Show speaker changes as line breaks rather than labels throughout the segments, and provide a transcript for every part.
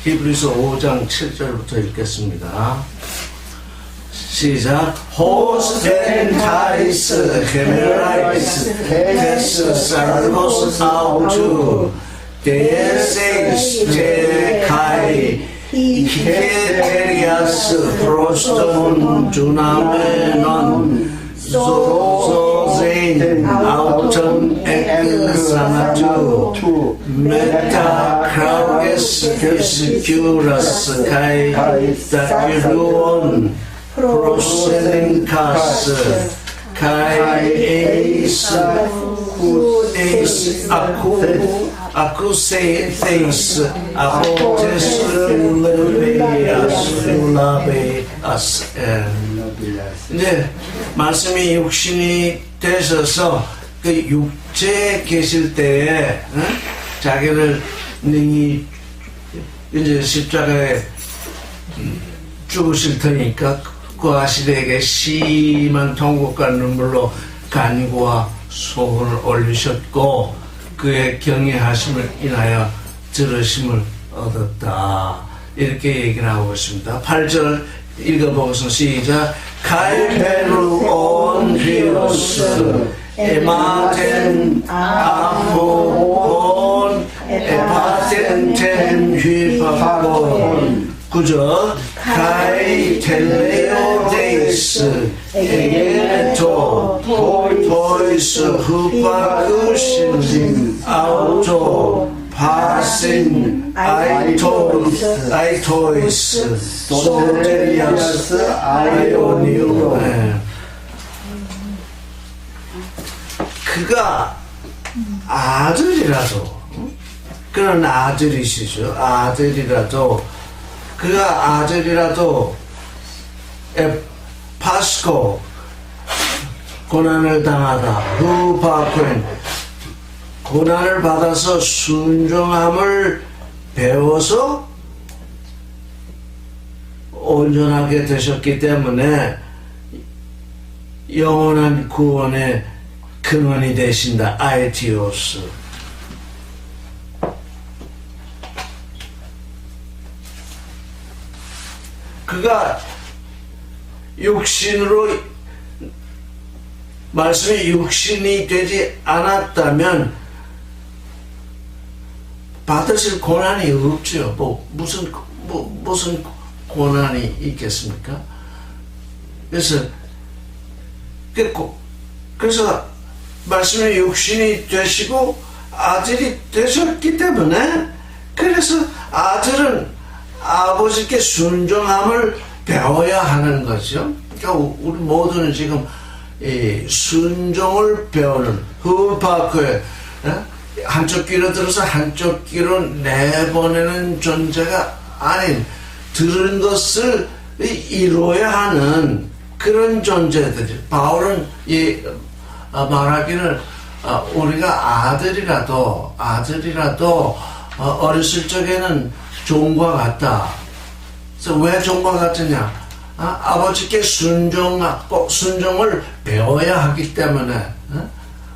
히브리서 5장 7절부터 읽겠습니다. 시작. 호스펜타이스 헤메라이스 헤스 살로스 아우투 데세이스 제카이 히케테리아스 프로스톤 주나메넌 소제인 아우턴 에크사나투 메타크라우게스 피스큐라스 카이 다큐루온 프로셀링카스 카이 에이스 아쿠세이스 아포테스 룰라베아스. 이제 말씀이 육신이 되셔서 그 육체에 계실 때에 자기를 능히 이제 십자가에 죽으실 테니까 그 아실에게 심한 통곡과 눈물로 간구와 소원을 올리셨고 그의 경외하심을 인하여 들으심을 얻었다. 이렇게 얘기를 하고 있습니다. 8절 읽어보겠습니다. 시작. 칼페루온 히오스 에마텐 아포온 에파텐텐 휘파본. 9절 카이 텔레오데이스 에게토 토이스 후파쿠신 아우토 파신 아이토이스 소테리아스 아이오니오. 그가 아들이라도 그런 아들이시죠. 그가 아들이라도 파스코 고난을 당하다 후파쿠엔 고난을 받아서 순종함을 배워서 온전하게 되셨기 때문에 영원한 구원의 근원이 되신다. 아이티오스. 그가 육신으로 말씀이 육신이 되지 않았다면 받으실 고난이 없죠. 무슨 고난이 있겠습니까? 그래서 말씀이 육신이 되시고 아들이 되셨기 때문에 그래서 아들은 아버지께 순종함을 배워야 하는 거죠. 그러니까 우리 모두는 지금 이 순종을 배우는 후파크에 한쪽 귀로 들어서 한쪽 귀로 내보내는 존재가 아닌 들은 것을 이루어야 하는 그런 존재들이. 바울은 말하기를 우리가 아들이라도 어렸을 적에는 종과 같다. 그래서 왜 종과 같으냐? 아버지께 순종을 배워야 하기 때문에,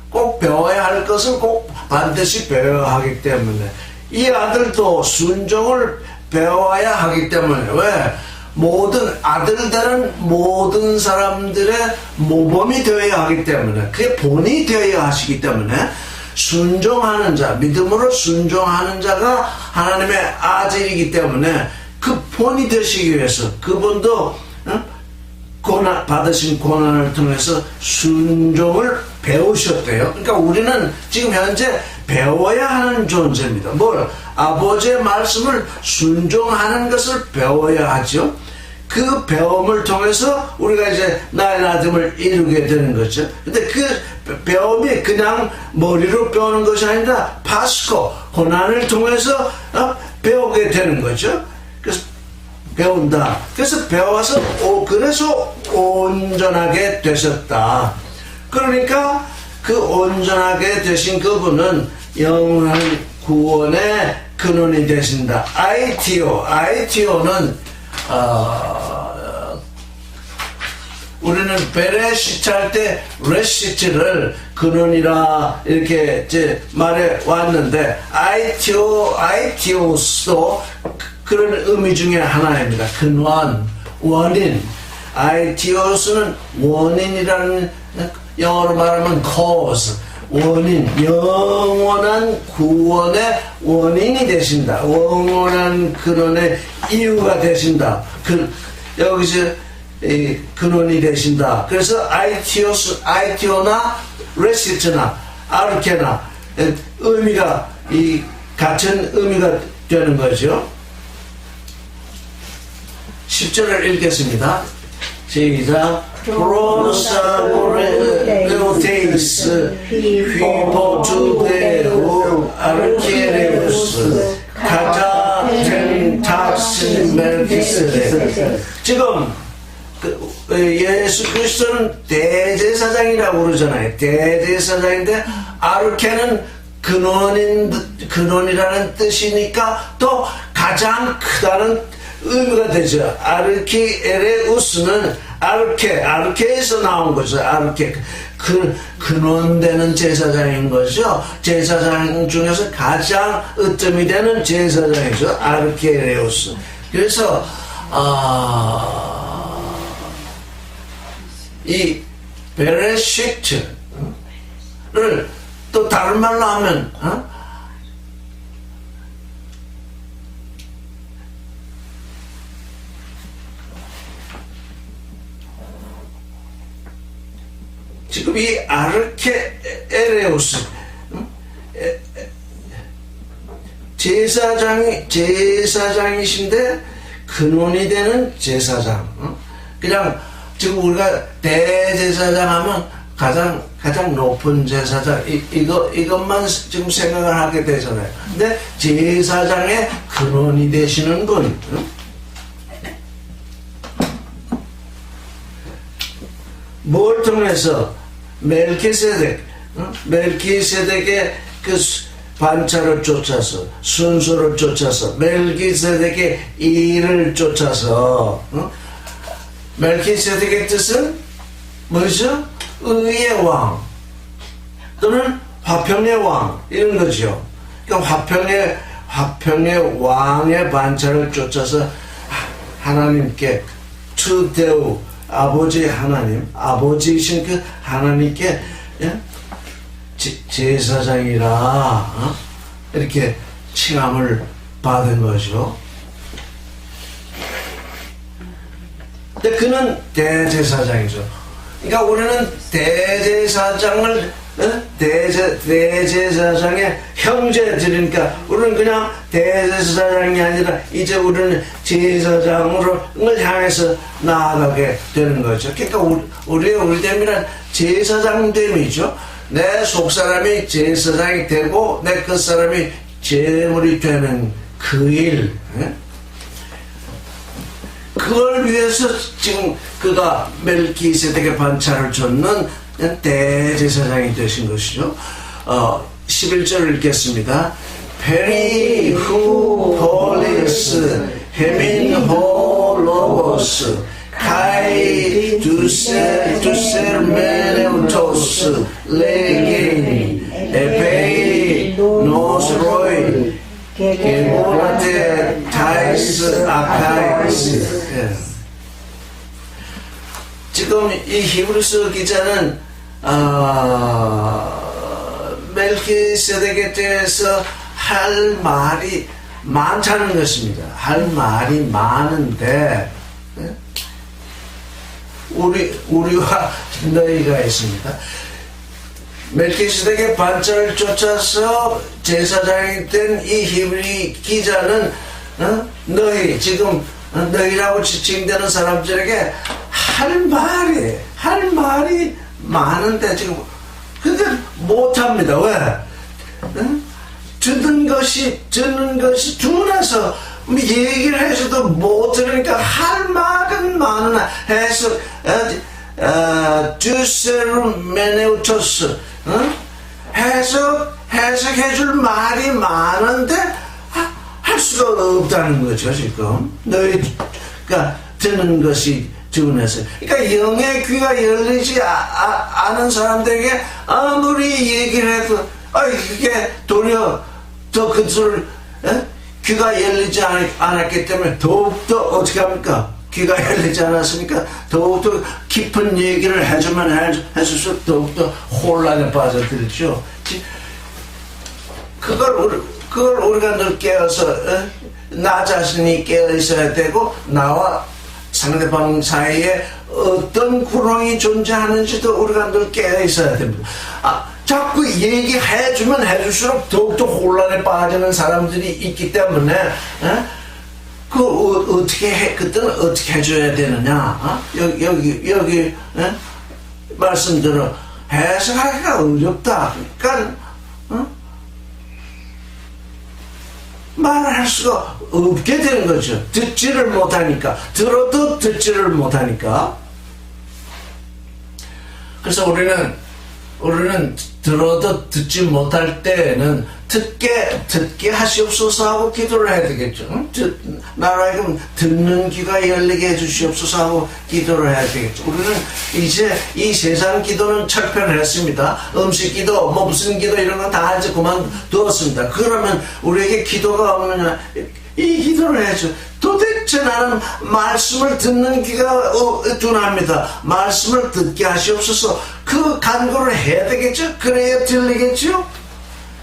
꼭 배워야 할 것을 꼭 반드시 배워야 하기 때문에, 이 아들도 순종을 배워야 하기 때문에. 왜? 모든 아들들은 모든 사람들의 모범이 되어야 하기 때문에, 그게 본이 되어야 하시기 때문에 순종하는 자, 믿음으로 순종하는 자가 하나님의 아들이기 때문에 그 본이 되시기 위해서 그분도 받으신 고난을 통해서 순종을 배우셨대요. 그러니까 우리는 지금 현재 배워야 하는 존재입니다. 뭘? 아버지의 말씀을 순종하는 것을 배워야 하죠. 그 배움을 통해서 우리가 이제 나의 나됨을 이루게 되는 거죠. 근데 그 배움이 그냥 머리로 배우는 것이 아니라 파스코, 고난을 통해서 배우게 되는 거죠. 그래서 배운다. 그래서 배워서 그래서 온전하게 되셨다. 그러니까 그 온전하게 되신 그분은 영원한 구원의 근원이 되신다. 아이티오는 우리는 베레시트 할 때 레시트를 근원이라 이렇게 이제 말해 왔는데 아이티오스도 그런 의미 중에 하나입니다. 근원, 원인. 아이티오스는 원인이라는, 영어로 말하면 cause, 원인, 영원한 구원의 원인이 되신다. 영원한 근원의 이유가 되신다. 여기서 근원이 되신다. 그래서 아이티오나 레시트나 아르케나 의미가 같은 의미가 되는 거죠. 10절을 읽겠습니다. 시작. 프로사보레오테이스 휘포투데오 아르케레우스 카타텐탁신 멜키세덱. 지금 예수 그리스도는 대제사장이라고 그러잖아요. 대제사장인데 아르케는 근원이라는 뜻이니까 또 가장 크다는 의미가 되죠. 아르키에레우스는 아르케에서 나온 거죠. 아르케, 근원되는 제사장인 거죠. 제사장 중에서 가장 으뜸이 되는 제사장이죠. 아르케에레우스. 그래서 이 베레시트를 또 다른 말로 하면 지금 이 아르케에레우스 제사장이신데 근원이 되는 제사장. 그냥 지금 우리가 대제사장 하면 가장 높은 제사장 이것만 지금 생각을 하게 되잖아요. 근데 제사장의 근원이 되시는 분. 뭘 통해서? 멜키세덱의 그 반차를 쫓아서, 순서를 쫓아서, 멜키세덱의 일을 쫓아서. 멜키세덱의 뜻은 뭐죠? 의의 왕 또는 화평의 왕 이런 거죠. 그러니까 화평의 왕의 반차를 쫓아서 하나님께 투데우 아버지 하나님, 아버지이신 그 하나님께 제사장이라 이렇게 칭함을 받은 거죠. 근데 그는 대제사장이죠. 그러니까 우리는 대제사장을 대제사장의 형제들이니까 우리는 그냥 대제사장이 아니라 이제 우리는 제사장으로 향해서 나아가게 되는 거죠. 그러니까 우리의 우리됨이란 제사장됨이죠. 내 속사람이 제사장이 되고 내 끝사람이 제물이 되는 그 일. 그걸 위해서 지금 그가 멜키세덱의 반차를 줬는 대제사장이 되신 것이죠. 11절을 읽겠습니다. 페리 후 폴리스 헤민 홀로고스 카이 두셀메네우토스 레게니 에페이 노스로이 게보라테 타이스 아카이스. 지금 이 히브리서 기자는 멜키세덱에 대해서 할 말이 많다는 것입니다. 할 말이 많은데 우리와 너희가 있습니다. 멜키세덱의 반차를 쫓아서 제사장이 된 이 히브리 기자는 너희 지금 너희라고 지칭되는 사람들에게 할 말이 많은데 지금 근데 못합니다. 왜? 듣는 것이 둔해서 얘기를 해서도 못 들으니까 할 말은 많으나 두세르메네우토스 해석해줄 말이 많은데 할 수가 없다는 거죠. 지금 너희가 듣는 것이 둔해서. 그러니까 영의 귀가 열리지 않은 사람들에게 아무리 얘기를 해도 이게 도리어 더 그들을 귀가 열리지 않았기 때문에 더욱더 어떻게 합니까? 귀가 열리지 않았으니까 더욱더 깊은 얘기를 해주면 해줄수록 더욱더 혼란에 빠져들죠. 그걸 우리가 늘 깨어서 나 자신이 깨어 있어야 되고 나와 상대방 사이에 어떤 구렁이 존재하는지도 우리가 늘 깨어 있어야 됩니다. 자꾸 얘기해주면 해줄수록 더욱더 혼란에 빠지는 사람들이 있기 때문에 그때는 어떻게 해줘야 되느냐? 여기 말씀대로 해석하기가 어렵다. 그러니까 말을 할 수가 없게 되는 거죠. 듣지를 못하니까. 들어도 듣지를 못하니까. 그래서 우리는 들어도 듣지 못할 때는 듣게 하시옵소서 하고 기도를 해야 되겠죠. 나라에게 듣는 귀가 열리게 해주시옵소서 하고 기도를 해야 되겠죠. 우리는 이제 이 세상 기도는 철폐를 했습니다. 음식 기도, 무슨 기도 이런 건 다 이제 그만두었습니다. 그러면 우리에게 기도가 없느냐? 이 기도를 해야죠. 도대체 나는 말씀을 듣는 귀가 둔합니다. 말씀을 듣게 하시옵소서. 그 간구를 해야 되겠죠? 그래야 들리겠죠?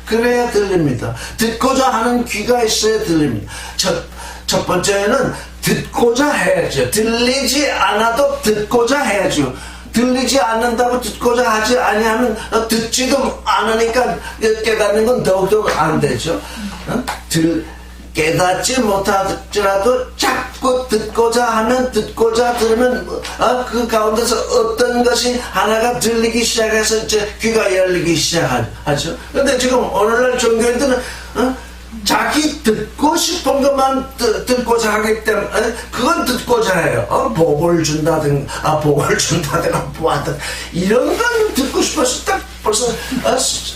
그래야 들립니다. 듣고자 하는 귀가 있어야 들립니다. 첫 번째는 듣고자 해야죠. 들리지 않아도 듣고자 해야죠. 들리지 않는다고 듣고자 하지 아니하면 듣지도 않으니까 깨닫는 건 더욱더 안 되죠. 깨닫지 못하더라도 자꾸 듣고자 하면 듣고자 들으면 그 가운데서 어떤 것이 하나가 들리기 시작해서 이제 귀가 열리기 시작하죠. 근데 지금 오늘날 종교인들은 자기 듣고 싶은 것만 듣고자 하기 때문에 그건 듣고자 해요. 복을 준다든가 뭐하든 이런 건 듣고 싶어서 딱 벌써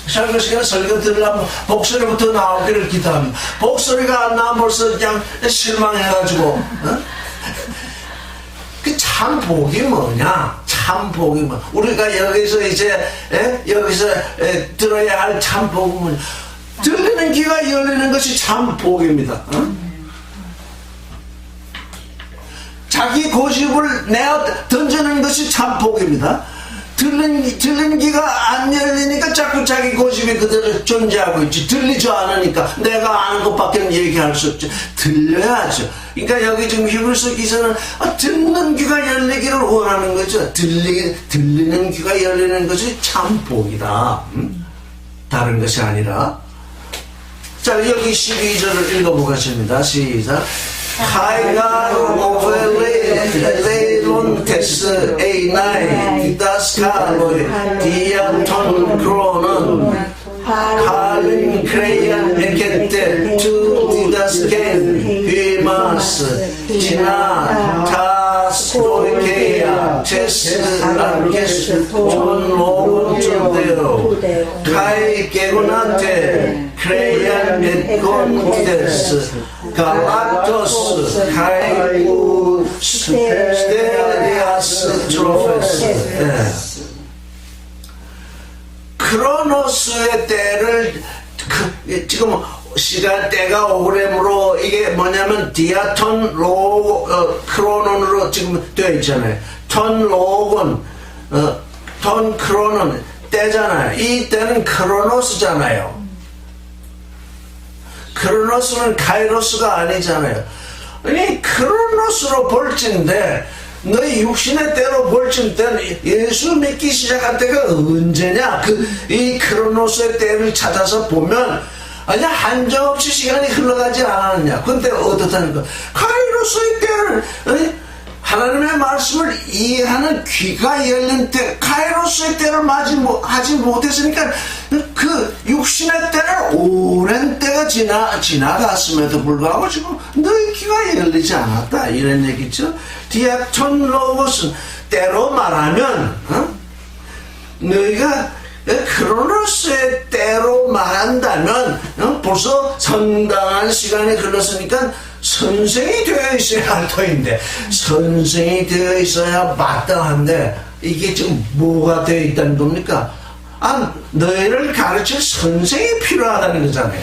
설교 시간에 설교 들으려면 복소리부터 나오기를 기도합니다. 복소리가 안 나오면 벌써 그냥 실망해가지고 그 참 복이 뭐냐? 참 복이 뭐? 우리가 여기서 이제 여기서 들어야 할 참 복은 뭐냐? 들리는 귀가 열리는 것이 참 복입니다. 자기 고집을 내어 던지는 것이 참 복입니다. 들리는 귀가 안 열리니까 자꾸 자기 고집이 그대로 존재하고 있지. 들리지 않으니까 내가 아는 것밖에 얘기할 수 없죠. 들려야죠. 그러니까 여기 지금 히브리서 기사는 듣는 귀가 열리기를 원하는 거죠. 들리는 귀가 열리는 것이 참 복이다. 다른 것이 아니라. 자, 여기 12절을 읽어보겠습니다. 시작. Haigar Leilon Tes Einai Didaskalo Diaton Kronon Halin Kreyan Ekete Tu Didasken Himas Tina Tas Oikea Tes Arges Ton Logon Tundeo Kai Kegonate Kreyan Ekontes Galactos Kai Stelias Trophes. 크로노스의 때를 지금 시간대가 오래므로 이게 뭐냐면 디아톤 크로논으로 지금 되어 있잖아요. 톤 로곤 톤 크로논 때잖아요. 이 때는 크로노스잖아요. 크로노스는 카이로스가 아니잖아요. 이 크로노스로 볼진데 너희 육신의 때로 볼진 때는 예수 믿기 시작한 때가 언제냐? 이 크로노스의 때를 찾아서 보면 아니 한정없이 시간이 흘러가지 않았느냐? 근데 어떻다니까? 카이로스의 때를 하나님의 말씀을 이해하는 귀가 열린 때, 카이로스의 때를 하지 못했으니까 그 육신의 때는 오랜 때가 지나갔음에도 불구하고 지금 너희 귀가 열리지 않았다 이런 얘기죠. 디아톤 로고스 때로 말하면 너희가 크로노스의 때로 말한다면 벌써 상당한 시간이 흘렀으니까 선생이 되어 있어야 할 터인데 선생이 되어 있어야 마땅한데 이게 지금 뭐가 되어 있다는 겁니까? 너희를 가르칠 선생이 필요하다는 거잖아요.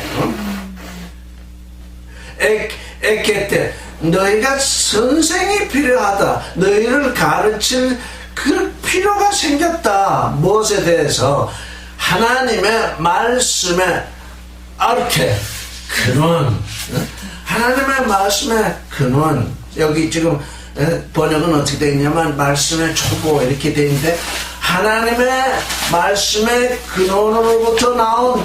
에케테 너희가 선생이 필요하다. 너희를 가르칠 그 필요가 생겼다. 무엇에 대해서? 하나님의 말씀에 아르케 근원, 하나님의 말씀의 근원. 여기 지금 번역은 어떻게 되어 있냐면 말씀의 초보 이렇게 되어 있는데 하나님의 말씀의 근원으로부터 나온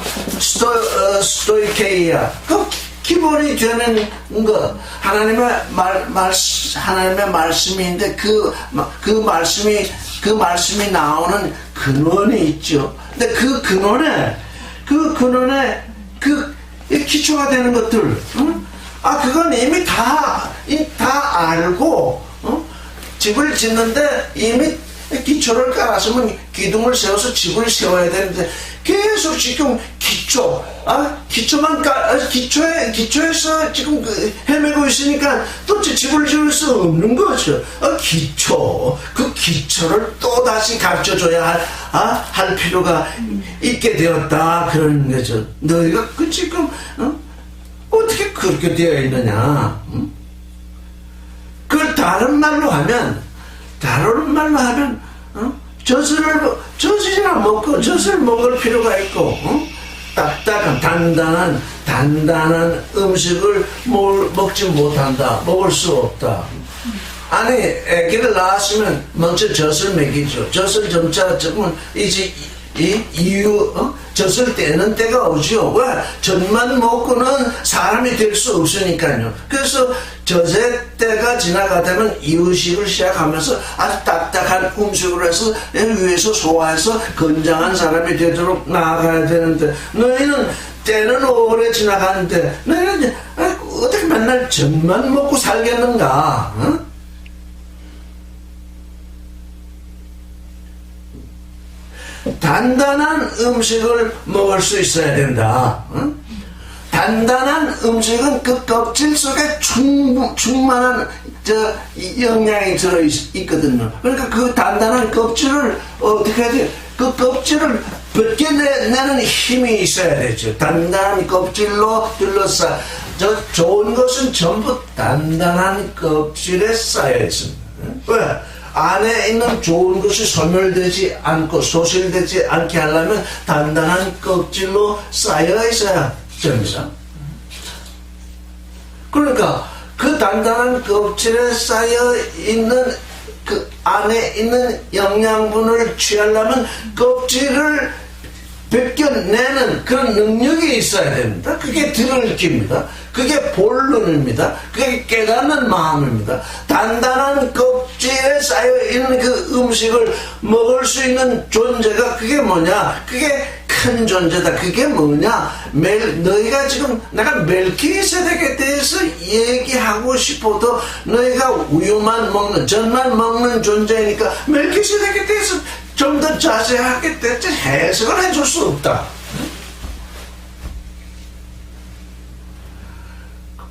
스토이케이아 그 기본이 되는 것 하나님의 하나님의 말씀인데 그 말씀이 나오는 근원이 있죠. 근데 그 근원에 그 기초가 되는 것들, 그건 이미 다 알고, 집을 짓는데 이미 기초를 깔았으면 기둥을 세워서 집을 세워야 되는데 계속 지금 기초에서 지금 헤매고 있으니까 또 집을 지을 수 없는 거죠. 그 기초를 또 다시 가르쳐줘야 할 필요가 있게 되었다. 그런 거죠. 너희가 지금, 어떻게 그렇게 되어 있느냐? 그걸 다른 말로 하면, 젖이나 먹고, 젖을 먹을 필요가 있고, 딱딱한, 단단한 음식을 먹지 못한다. 먹을 수 없다. 아니, 애기를 낳았으면 먼저 젖을 먹이죠. 젖을 점차 조금, 이제, 젖을 떼는 때가 오죠. 왜? 젖만 먹고는 사람이 될 수 없으니까요. 그래서 젖의 때가 지나가다면 이유식을 시작하면서 아주 딱딱한 음식으로 해서 위에서 소화해서 건장한 사람이 되도록 나아가야 되는데 너희는 때는 오래 지나가는데 너희는 어떻게 맨날 젖만 먹고 살겠는가? 단단한 음식을 먹을 수 있어야 된다. 단단한 음식은 그 껍질 속에 충만한 영양이 들어있거든요. 그러니까 그 단단한 껍질을 어떻게 해야 돼요? 그 껍질을 벗겨내는 힘이 있어야 되죠. 단단한 껍질로 둘러싸. 좋은 것은 전부 단단한 껍질에 쌓여 있습니다. 왜? 안에 있는 좋은 것이 소멸되지 않고 소실되지 않게 하려면 단단한 껍질로 쌓여 있어야 됩니다. 그러니까 그 단단한 껍질에 쌓여 있는 그 안에 있는 영양분을 취하려면 껍질을 벗겨내는 그런 능력이 있어야 됩니다. 그게 들을깁니다. 그게 본론입니다. 그게 깨닫는 마음입니다. 단단한 껍질에 쌓여있는 그 음식을 먹을 수 있는 존재가 그게 뭐냐? 그게 큰 존재다. 그게 뭐냐? 너희가 지금 내가 멜키세덱에 대해서 얘기하고 싶어도 너희가 우유만 먹는 젖만 먹는 존재니까 멜키세덱에 대해서 좀 더 자세하게 대체 해석을 해줄 수 없다.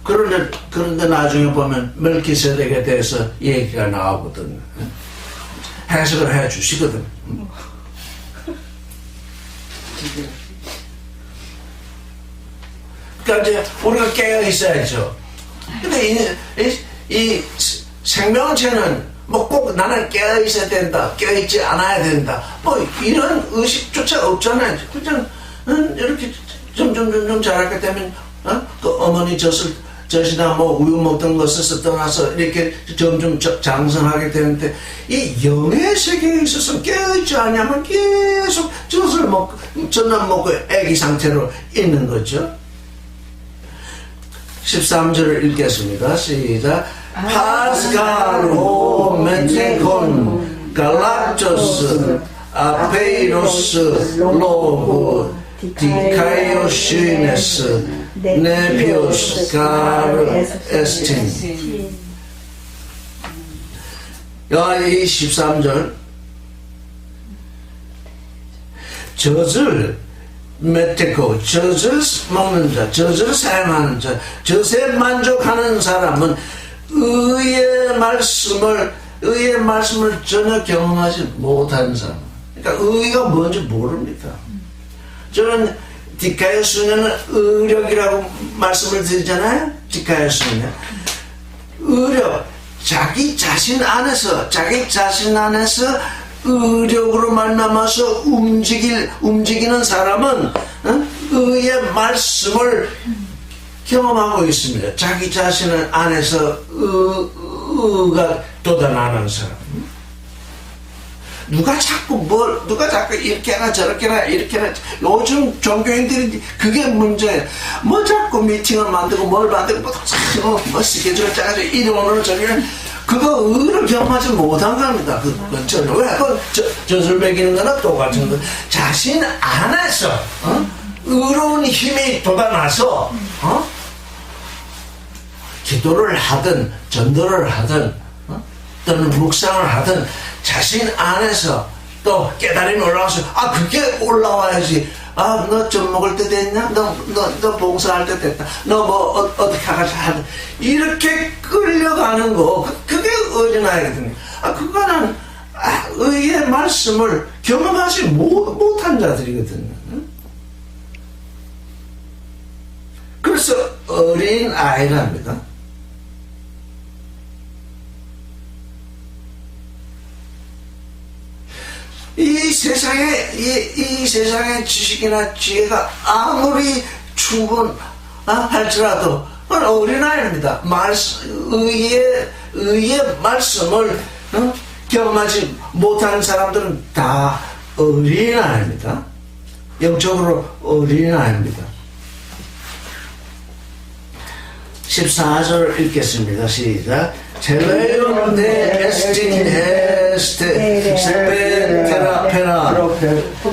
그런데 나중에 보면 멜키세덱에 대해서 얘기가 나오거든. 해석을 해 주시거든. 그러니까 이제 우리가 깨어 있어야죠. 근데 이 생명체는 뭐 꼭 나는 깨어 있어야 된다, 깨어 있지 않아야 된다, 뭐 이런 의식조차 없잖아요. 그냥 이렇게 점점 자라게 되면 그 어머니 젖이나 뭐 우유 먹던 것에서 떠나서 이렇게 점점 장성하게 되는데 이 영의 세계에 있어서 깨어있지 않냐면 계속 젖만 먹고 애기 상태로 있는 거죠. 13절을 읽겠습니다. 시작. 파스칼로 메테콘 갈락토스 아페이로스 로그 디카이오시네스 네피오스 가르 에스틴. 이 13절 젖을 메테코 젖을 먹는 자, 젖을 사용하는 자, 젖에 만족하는 사람은 의의 말씀을 전혀 경험하지 못하는 사람. 그러니까 의가 뭔지 모릅니다. 저는 디카이오스는 의력이라고 말씀을 드리잖아요. 프랙티카였으면 자기 자신 안에서 의력으로 말미암아서 움직이는 사람은 의의 말씀을 경험하고 있습니다. 자기 자신 안에서 의가 돋아나는 사람. 누가 자꾸 이렇게 하나 저렇게 하나 이렇게 하나. 요즘 종교인들이 그게 문제예요. 뭐 자꾸 미팅을 만들고 뭘 만들고 뭐 스케줄을 짜가지고 이름으로 저기는 그거 의를 경험하지 못한 겁니다. 젖을 먹이는 거나 똑같은 거. 자신 안에서 의로운 힘이 돋아나서 기도를 하든 전도를 하든 또는 묵상을 하든 자신 안에서 또 깨달음이 올라와서 그게 올라와야지. 너 젖 먹을 때 됐냐? 너 봉사할 때 됐다. 너 뭐 어떻게 하자. 이렇게 끌려가는 거 그게 어린아이거든요. 그거는 의의 말씀을 경험하지 못한 자들이거든요. 그래서 어린 아이랍니다. 이 세상의 지식이나 지혜가 아무리 충분할지라도 어린아이입니다. 의의 말씀을 경험하지 못하는 사람들은 다 어린아이입니다. 영적으로 어린아이입니다. 14절 읽겠습니다. 시작. Celeum de estin est spetera pera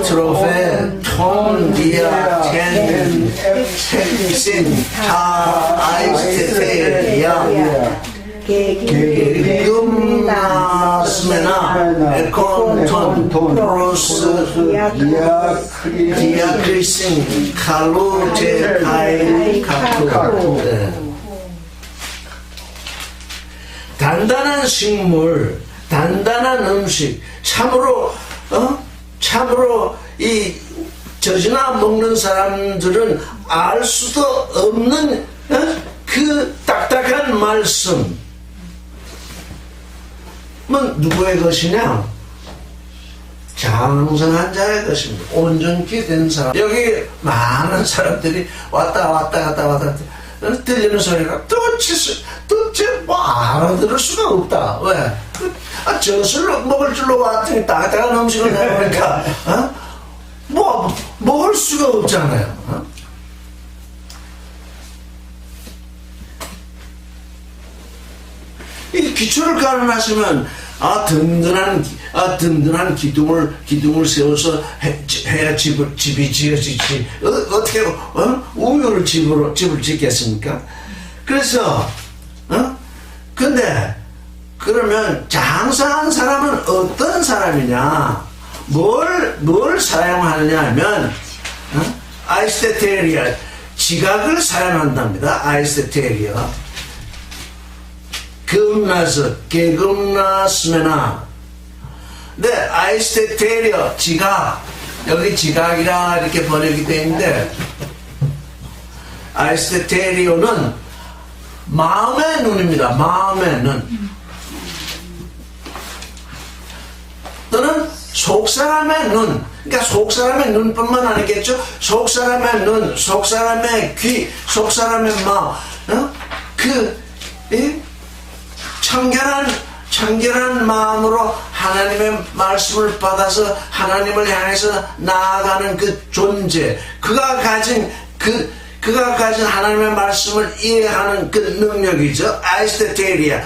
trophe ton dia ten sin ta aisteteria gegum nasmena econ ton pros diacrisin calute kai captu. 단단한 식물, 단단한 음식, 참으로 이 젖이나 먹는 사람들은 알 수도 없는 그 딱딱한 말씀은 누구의 것이냐? 장성한 자의 것입니다. 온전케 된 사람. 여기 많은 사람들이 왔다 들리는 소리가 도대체 뭐 알아들을 수가 없다. 왜? 젖을 먹을 줄로 왔더니 따뜻한 음식을 내놓으니까 뭐 먹을 수가 없잖아요. 이 기초를 가늠하시면 든든한 기둥을 세워서 해야 집이 지어지지. 어떻게 우유를 집을 짓겠습니까? 그래서 근데 그러면 장사한 사람은 어떤 사람이냐? 뭘 사용하느냐 하면 아이스테테리아, 지각을 사용한답니다. 아이스테테리아. 게금나스메나. 네, 아이스테테리아, 지각. 여기 지각이라 이렇게 번역이 되어 있는데, 아이스테테리오는 마음의 눈입니다. 마음의 눈. 또는 속사람의 눈. 그러니까 속사람의 눈뿐만 아니겠죠. 속사람의 눈, 속사람의 귀, 속사람의 마음. 청결한 마음으로 하나님의 말씀을 받아서 하나님을 향해서 나아가는 그 존재, 그가 가진 하나님의 말씀을 이해하는 그 능력이죠. 아이스테테리아.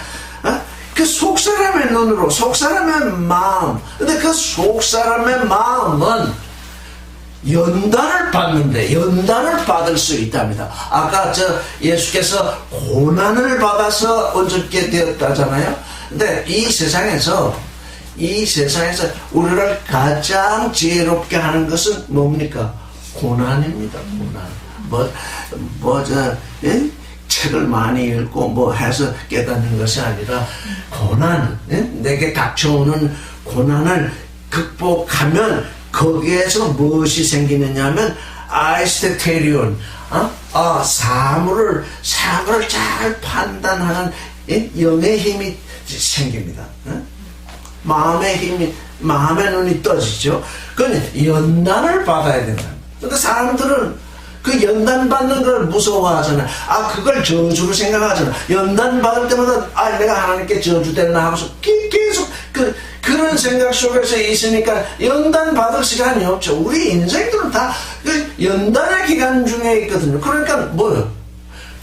그 속사람의 눈으로, 속사람의 마음. 근데 그 속사람의 마음은 연단을 받을 수 있답니다. 아까 예수께서 고난을 받아서 온전케 되었다잖아요. 근데 이 세상에서 우리를 가장 지혜롭게 하는 것은 뭡니까? 고난입니다. 고난. 책을 많이 읽고 해서 깨닫는 것이 아니라 고난, 내게 닥쳐오는 고난을 극복하면 거기에서 무엇이 생기느냐 하면 아이스테테리온, 사물을 잘 판단하는 영의 힘이 생깁니다. 마음의 힘이, 마음의 눈이 떠지죠. 그건 연단을 받아야 된다. 근데 사람들은 그 연단 받는 걸 무서워하잖아. 그걸 저주로 생각하잖아. 연단 받을 때마다 내가 하나님께 저주됐나 하고서 계속 그런 생각 속에서 있으니까 연단 받을 시간이 없죠. 우리 인생들은 다 그 연단의 기간 중에 있거든요. 그러니까 뭐요?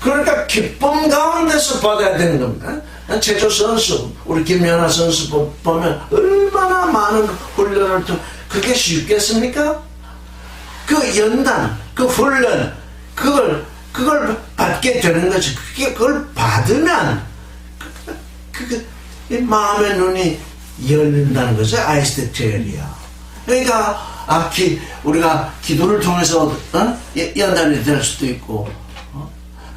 그러니까 기쁨 가운데서 받아야 되는 겁니다. 제조 선수, 우리 김연아 선수 보면 얼마나 많은 훈련을 그게 쉽겠습니까? 그 연단, 그 훈련, 그걸 받게 되는 거지. 그걸 받으면 이 마음의 눈이 열린다는 거죠. 아이스테테리아. 그러니까 우리가 기도를 통해서 연단이 될 수도 있고,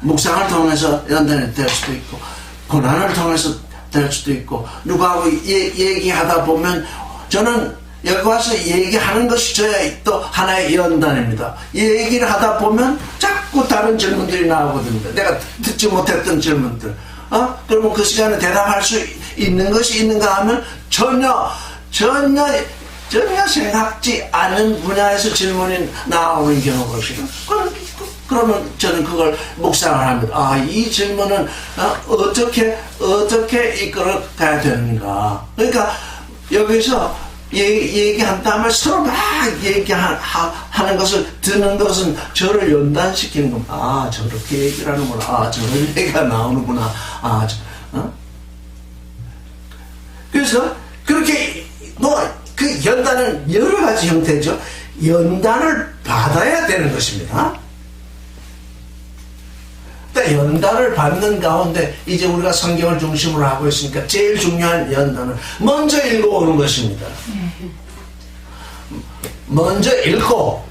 묵상을 통해서 연단이 될 수도 있고, 고난을 통해서 될 수도 있고, 누구하고 얘기하다 보면 저는 여기 와서 얘기하는 것이 저의 또 하나의 연단입니다. 얘기를 하다 보면 자꾸 다른 질문들이 나오거든요. 내가 듣지 못했던 질문들. 그러면 그 시간에 대답할 수 있는 것이 있는가 하면 전혀 생각지 않은 분야에서 질문이 나오는 경우가 있어요. 그러면 저는 그걸 묵상을 합니다. 이 질문은 어떻게 이끌어 가야 되는가. 그러니까 여기서 얘기한 다음에 서로 막 얘기하는 것을 듣는 것은 저를 연단시키는 겁니다. 저렇게 얘기를 하는구나. 저런 얘기가 나오는구나. 그래서 그렇게 그 연단은 여러 가지 형태죠. 연단을 받아야 되는 것입니다. 연단을 받는 가운데 이제 우리가 성경을 중심으로 하고 있으니까 제일 중요한 연단은 먼저 읽어오는 것입니다. 먼저 읽고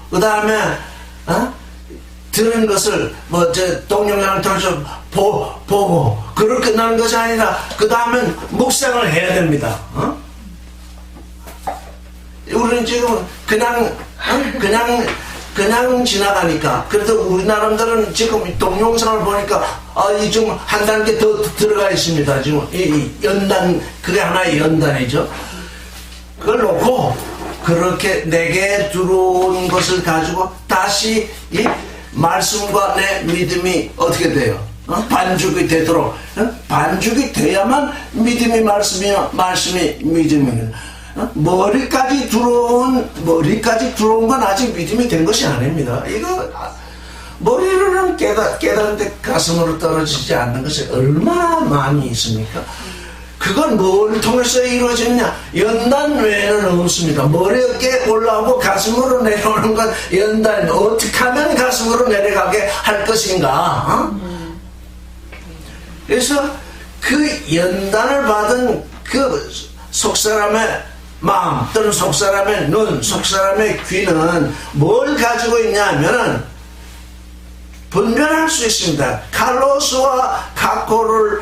그 다음에 들은 것을 동영상을 통해서 보고 그걸 끝나는 것이 아니라 그 다음엔 묵상을 해야 됩니다. 우리는 지금 그냥 지나가니까. 그래도 우리 나름대로는 지금 동영상을 보니까 좀 한 단계 더 들어가 있습니다. 지금 이 연단, 그게 하나의 연단이죠. 그걸 놓고 그렇게 내게 들어온 것을 가지고 다시 이 말씀과 내 믿음이 어떻게 돼요? 반죽이 되도록. 반죽이 돼야만 믿음이 말씀이 믿음입니다. 머리까지 들어온 건 아직 믿음이 된 것이 아닙니다. 이거 머리로는 깨닫는데 가슴으로 떨어지지 않는 것이 얼마나 많이 있습니까? 그건 뭘 통해서 이루어지느냐? 연단 외에는 없습니다. 머리 어깨에 올라오고 가슴으로 내려오는 건 연단. 어떻게 하면 가슴으로 내려가게 할 것인가? 그래서 그 연단을 받은 그 속사람의 마음 또는 속사람의 눈, 속사람의 귀는 뭘 가지고 있냐면은 분별할 수 있습니다. 칼로스와 카코를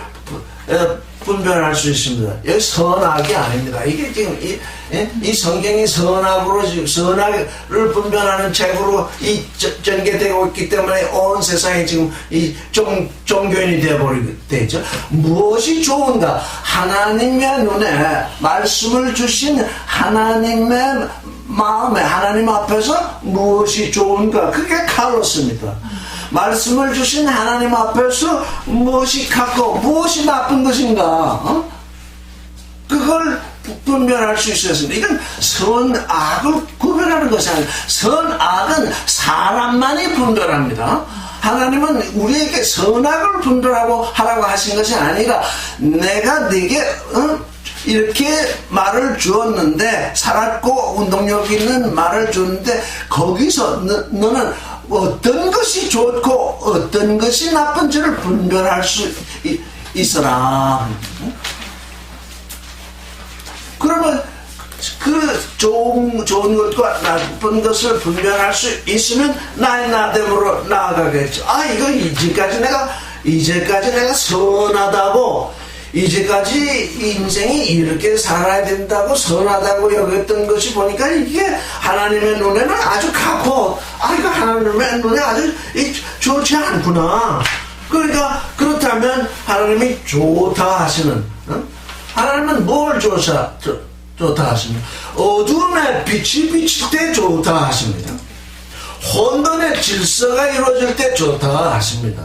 분별할 수 있습니다. 여기 선악이 아닙니다. 이게 지금 이 성경이 선악으로 지금 선악을 분별하는 책으로 전개되고 있기 때문에 온 세상이 지금 이 종교인이 되어버리게 되죠. 무엇이 좋은가? 하나님의 눈에 말씀을 주신 하나님의 마음에 하나님 앞에서 무엇이 좋은가? 그게 칼로스입니다. 말씀을 주신 하나님 앞에서 무엇이 갖고 무엇이 나쁜 것인가? 그걸 분별할 수 있어야 합니다. 이건 선악을 구별하는 것이 아니라 선악은 사람만이 분별합니다. 하나님은 우리에게 선악을 분별하고 하라고 하신 것이 아니라 내가 네게 이렇게 말을 주었는데 살았고 운동력 있는 말을 줬는데 거기서 너는 어떤 것이 좋고 어떤 것이 나쁜지를 분별할 수 있어라. 그러면 그 좋은 것과 나쁜 것을 분별할 수 있으면 나의 나됨으로 나아가겠죠. 이거 이제까지 내가 선하다고 이제까지 인생이 이렇게 살아야 된다고 선하다고 여겼던 것이 보니까 이게 하나님의 눈에는 아주 갖고 이거 하나님의 눈에 아주 좋지 않구나. 그러니까 그렇다면 하나님이 좋다 하시는, 하나님은 뭘 좋다 하십니까? 어두움에 빛이 비칠 때 좋다 하십니다. 혼돈의 질서가 이루어질 때 좋다 하십니다.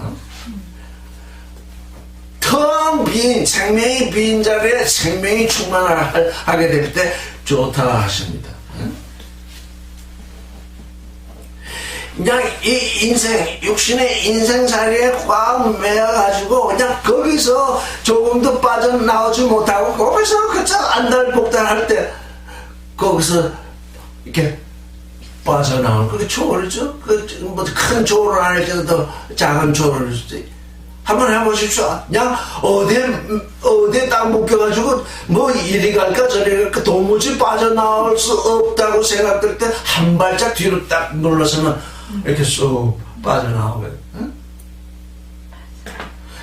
텅 빈, 생명이 빈 자리에 생명이 충만하게 될 때 좋다 하십니다. 그냥 이 인생, 육신의 인생살이에 꽉 매여가지고 그냥 거기서 조금도 빠져나오지 못하고 거기서 그저 안달복달할 때 거기서 이렇게 빠져나오는 그게 초월이죠. 뭐 큰 초월은 아닐지라도 작은 초월이지. 한번 해보십시오. 그냥 어디에 딱 묶여가지고 뭐 이리 갈까 저리 갈까 도무지 빠져나올 수 없다고 생각될 때 한 발짝 뒤로 딱 눌러서는 이렇게 쏙 빠져나오게. 응?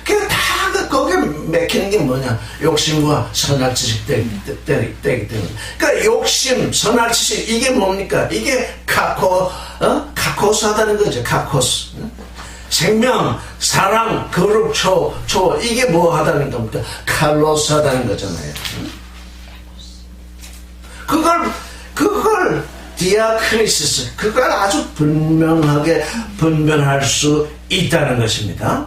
그게 다 거기에 맥히는 게 뭐냐? 욕심과 선할 지식 때기 때문에. 그러니까 욕심, 선할 지식 이게 뭡니까? 이게 카코스 하다는 거죠. 카코스. 생명, 사랑, 거룩, 초 이게 뭐 하다는 겁니까? 칼로스 하다는 거잖아요. 그걸 디아크리시스, 그걸 아주 분명하게 분별할 수 있다는 것입니다.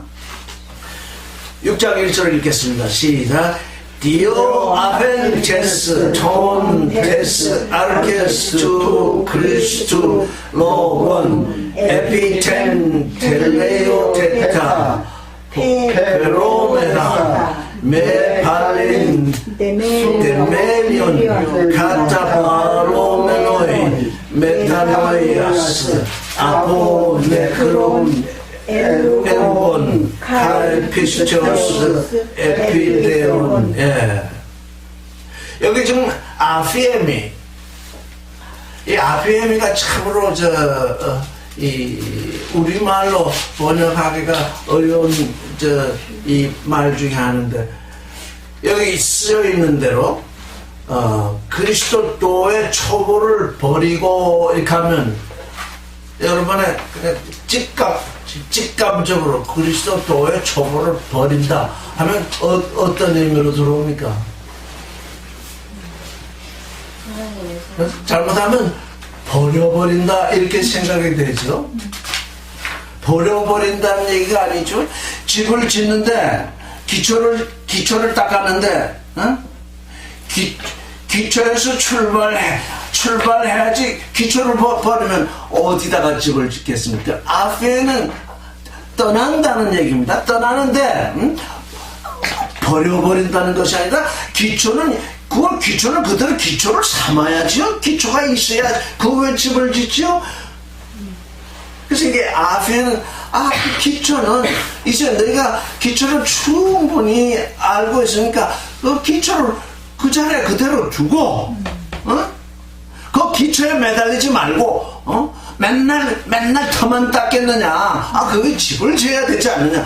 6장 1절을 읽겠습니다. 시작. 디오 아벤체스 톤 테스 아르케스투 크리스투 로원 에피텐 텔레오 테타 페로메나 메팔린 데메리온 카타바로메노이 메타노이아스 아포네크론 엘본 칼피스토스 에피데온. 여기 지금 아피에미, 이 아피에미가 참으로 이 우리말로 번역하기가 어려운 이 말 중에 하나인데, 여기 쓰여 있는 대로 그리스도의 초보를 버리고 이렇게 하면 여러분의 직감적으로 그리스도의 초보를 버린다 하면 어떤 의미로 들어옵니까? 잘못하면 버려버린다 이렇게 생각이 되죠. 버려버린다는 얘기가 아니죠. 집을 짓는데 기초를 닦았는데 기초에서 출발해야지. 기초를 버리면 어디다가 집을 짓겠습니까? 앞에는 떠난다는 얘기입니다. 떠나는데 버려버린다는 것이 아니라 기초는 그대로 기초를 삼아야죠. 기초가 있어야 그 외 집을 짓죠. 그래서 이게 앞에는 그 기초는 이제 너희가 기초를 충분히 알고 있으니까 그 기초를 그 자리에 그대로 두고 그 기초에 매달리지 말고 맨날 터만 닦겠느냐. 그게 집을 지어야 되지 않느냐.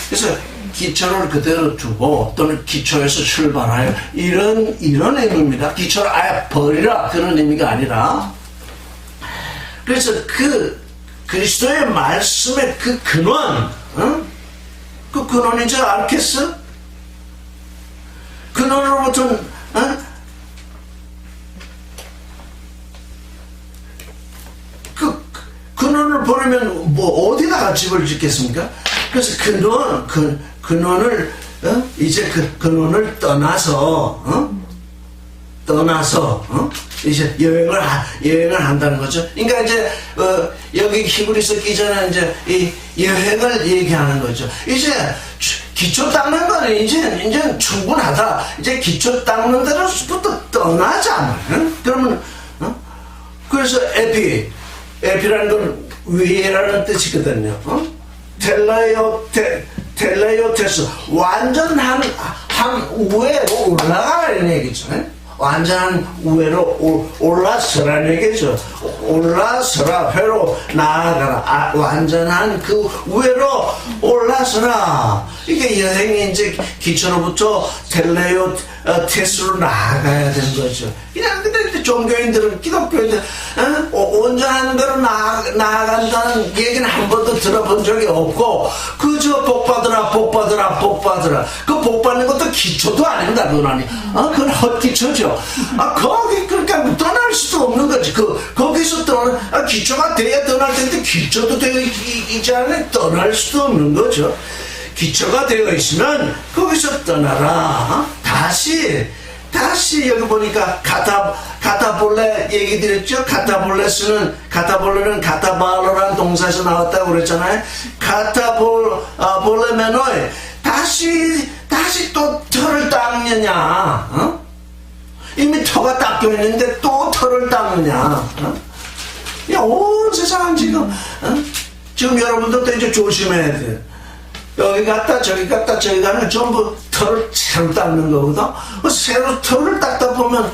그래서 기초를 그대로 두고 또는 기초에서 출발하여 이런 의미입니다. 기초를 아예 버리라 그런 의미가 아니라, 그래서 그 그리스도의 말씀의 그 근원, 그 근원이죠. 알겠어? 근원으로부터 근원을 버리면 뭐 어디다가 집을 짓겠습니까? 그래서 근원을 이제 그 근원을 떠나서 이제 여행을 한다는 거죠. 그러니까 이제 여기 히브리서 기자는 이제 이 여행을 얘기하는 거죠. 이제 기초 닦는 거는 이제 충분하다. 이제 기초 닦는 데로부터 떠나자. 그러면 그래서 에피라는 건 위에라는 뜻이거든요. 텔레요테스 완전 한 위에 올라가라는 얘기죠. 완전한 우회로 올라서라는 얘기죠. 올라서라. 회로 나아가라. 완전한 그 우회로 올라서라. 이게 여행이 이제 기초로부터 텔레오 테스로 나아가야 되는 거죠. 그냥 근데 종교인들은, 기독교인들 온전한 대로 나아간다는 얘기는 한 번도 들어본 적이 없고, 그저 복받으라 복받으라 복받으라. 그 복받는 것도 기초도 아닙니다. 그건 헛기초죠. 거기 그러니까 떠날 수도 없는 거지. 거기서 기초가 돼야 떠날 텐데, 기초도 되어 있지 않으면 떠날 수도 없는 거죠. 기초가 되어 있으면 거기서 떠나라. 다시 여기 보니까 가타볼레 얘기 드렸죠. 가타볼레는 가타발로라는 동사에서 나왔다고 그랬잖아요. 가타볼레메노에 다시 또 털을 닦느냐. 이미 터가 닦여 있는데 또 털을 닦느냐. 온 세상은 지금 여러분들도 이제 조심해야 돼요. 여기 갔다 저기 갔다 저기 가는 전부 털을 새로 닦는 거거든. 새로 털을 닦다 보면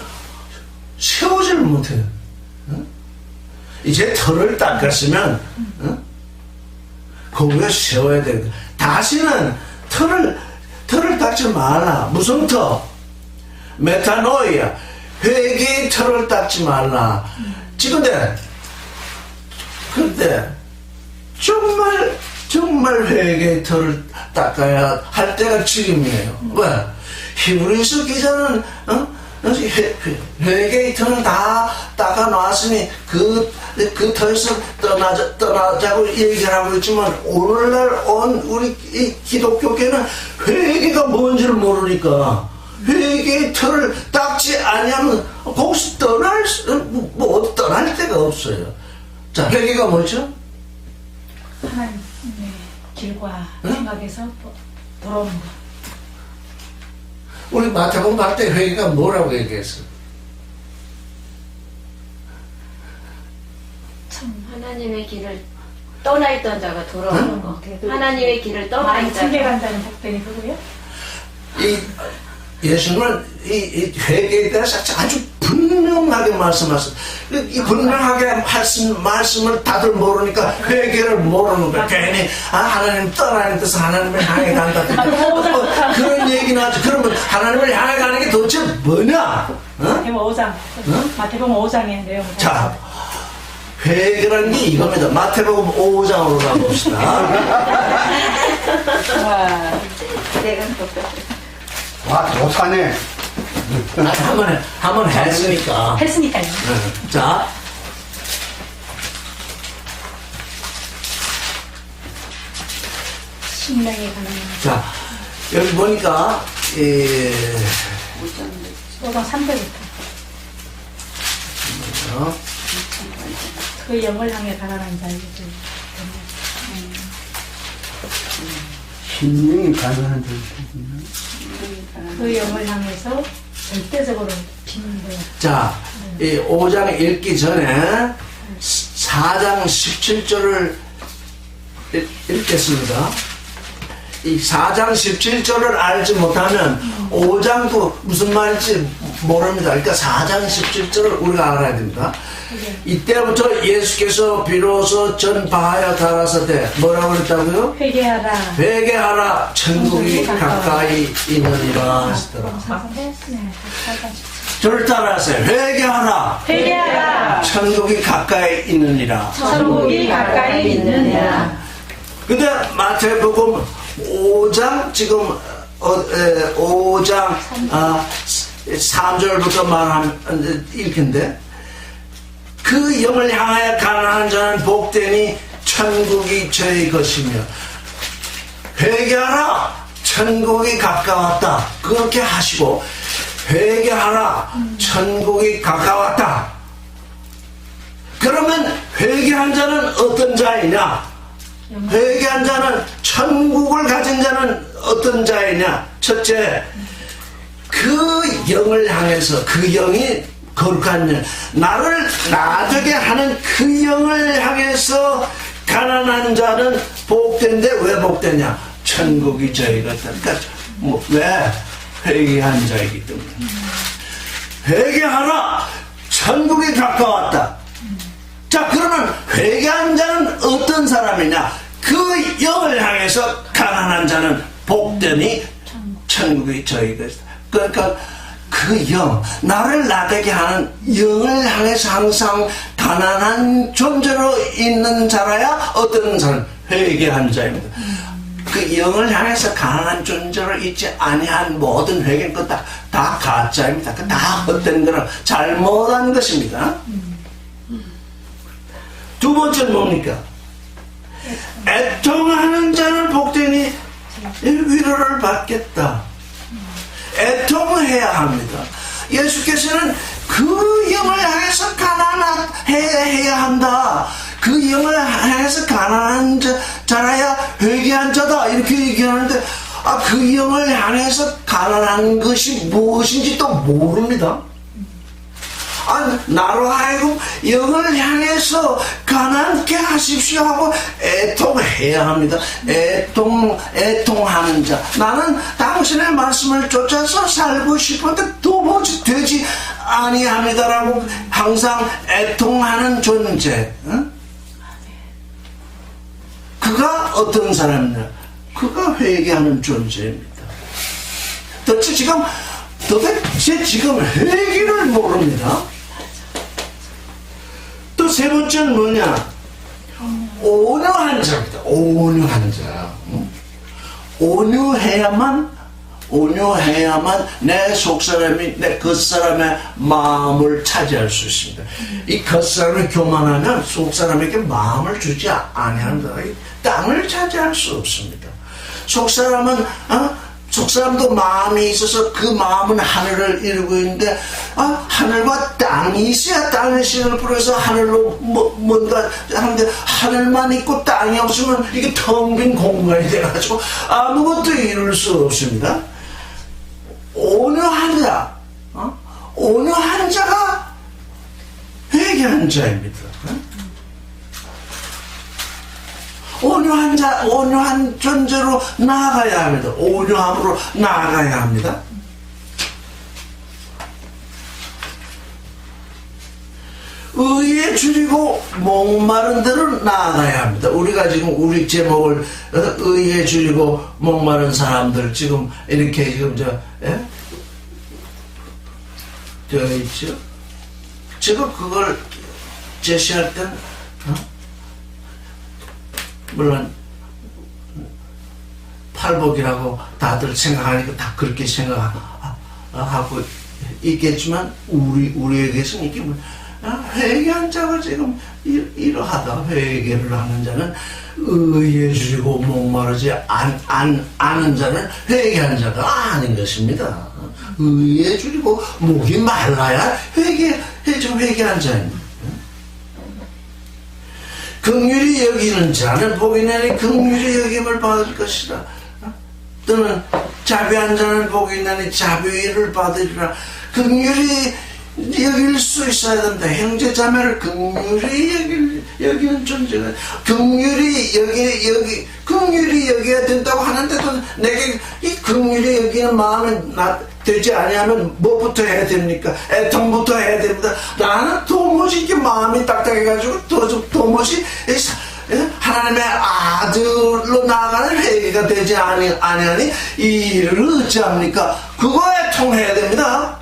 세우질 못해요. 이제 털을 닦았으면 거기에 세워야 되거든. 다시는 털을 닦지 말라. 무슨 터? 메타노이아. 회개의 털을 닦지 말라. 근데 정말 회개의 털을 닦아야 할 때가 지금이에요. 왜? 히브리서 기자는 회개의 털은 다 닦아놨으니 그 털에서 떠나자고 얘기를 하고 있지만, 오늘날 우리 이 기독교계는 회개가 뭔지를 모르니까 회개의 털을 닦지 아니하면 거기서 떠날 데가 없어요. 자, 회개가 뭐죠?
하나님의 길과 생각에서 돌아오는 것.
우리 마태복음 갈 때 회개가 뭐라고 얘기했어?
참
하나님의 길을 떠나 있던 자가 돌아오는 거. 하나님의 길을 떠나
많이
있던
챙겨간다는 복되니 그거요?
예수님은 이 회개에 대해서 아주 분명하게 말씀하셨어요. 이 분명하게 말씀을 다들 모르니까 회개를 모르는 거야. 괜히 하나님 떠나는 뜻은 하나님을 향해 간다. 그런 얘기는 하죠. 그러면 하나님을 향해 가는 게 도대체 뭐냐?
마태복음 5장. 마태복음 5장의 내용.
자, 회개라는 게 이겁니다. 마태복음 5장으로 가봅시다.
와, 좋사네.
한번 했으니까.
했으니까요.
자.
신명에 관한.
자, 여기 보니까,
5장 3절부터. 그 영을 향해 가난한 자에게.
신명이 가능한 줄.
그 영을 향해서 절대적으로 비는 거예요.
자, 이 5장 읽기 전에 4장 17절을 읽겠습니다. 이 4장 17절을 알지 못하면 5장도 무슨 말인지 모릅니다. 그러니까 4장 17절을 우리가 알아야 됩니다. 이때부터 예수께서 비로소 전파하여 가라사대 뭐라고 그랬다고요? 회개하라 천국이 가까이 있느니라 하시더라. 저를 따라하세요. 회개하라 천국이 가까이 있느니라.
천국이 가까이 있느니라.
근데 마태복음 5장 지금 5장 3절부터 말하면 읽긴데, 그 영을 향하여 가난한 자는 복되니 천국이 저희 것이며, 회개하라 천국이 가까웠다 그렇게 하시고, 회개하라 천국이 가까웠다. 그러면 회개한 자는 어떤 자이냐? 회개한 자는, 천국을 가진 자는 어떤 자이냐? 첫째, 그 영을 향해서, 그 영이 거룩한 영, 나를 나되게 하는 그 영을 향해서 가난한 자는 복된데, 왜 복되냐? 천국이 저희 같다. 그러니까 왜? 회개한 자이기 때문에. 회개하라, 천국이 가까웠다. 자, 그러면 회개한 자는 어떤 사람이냐? 그 영을 향해서 가난한 자는 복되니 천국이 저희 것이다. 그러니까 그 영, 나를 나되게 하는 영을 향해서 항상 가난한 존재로 있는 자라야 어떤 사람? 회개한 자입니다. 그 영을 향해서 가난한 존재로 있지 아니한 모든 회개는 그 다 가짜입니다. 그 다 헛된 거라 잘못한 것입니다. 두 번째는 뭡니까? 애통하는 자는 복되니 위로를 받겠다. 애통해야 합니다. 예수께서는 그 영을 향해서 가난해야 한다. 그 영을 향해서 가난한 자라야 회개한 자다. 이렇게 얘기하는데, 그 영을 향해서 가난한 것이 무엇인지 또 모릅니다. 나로 하여금 영을 향해서 가난케 하십시오 하고 애통해야 합니다. 애통하는 자. 나는 당신의 말씀을 쫓아서 살고 싶은데 도무지 되지 아니합니다라고 항상 애통하는 존재. 응? 그가 어떤 사람이냐? 그가 회개하는 존재입니다. 도대체 지금 회개를 모릅니다. 또 세 번째는 뭐냐? 온유한 자입니다. 온유한 자. 온유해야만 내 속사람이 내 겉사람의 마음을 차지할 수 있습니다. 이 겉사람이 교만하면 속사람에게 마음을 주지 아니한다. 땅을 차지할 수 없습니다. 속사람도 마음이 있어서 그 마음은 하늘을 이루고 있는데, 하늘과 땅이 있어야 땅의 신을 뿌려서 하늘로 뭔가 하는데, 하늘만 있고 땅이 없으면 이게 텅 빈 공간이 돼가지고 아무것도 이룰 수 없습니다. 온유한 자가 회개한 자입니다. 온유한 존재로 나아가야 합니다. 온유함으로 나아가야 합니다. 의에 줄이고 목마른 대로 나아가야 합니다. 우리가 지금 우리 제목을 의에 줄이고 목마른 사람들 이렇게 되어 있죠. 제가 그걸 제시할 땐 물론 팔복이라고 다들 생각하니까 다 그렇게 생각하고 있겠지만 우리에게서는 이게 회개한 자가 지금 이러하다. 회개를 하는 자는 의에 줄이고 목마르지 않은 자는 회개한 자가 아닌 것입니다. 의에 줄이고 목이 말라야 회개한 자입니다. 긍휼히 여기는 자는 복이 나니 긍휼히 여김을 받을 것이라. 또는 자비한 자는 복이 나니 자비를 받으리라. 긍휼히 여길 수 있어야 된다. 형제 자매를 긍휼히 여기는 존재가 긍휼히 여겨야 된다고 하는데도 내게 이 긍휼히 여기는 마음이 되지 아니하면 뭐부터 해야 됩니까? 애통부터 해야 됩니다. 나는 도무지 이게 마음이 딱딱해가지고 도무지 하나님의 아들로 나아가는 회개가 되지 아니하니 이 일을 어찌합니까? 그거에 통해야 됩니다.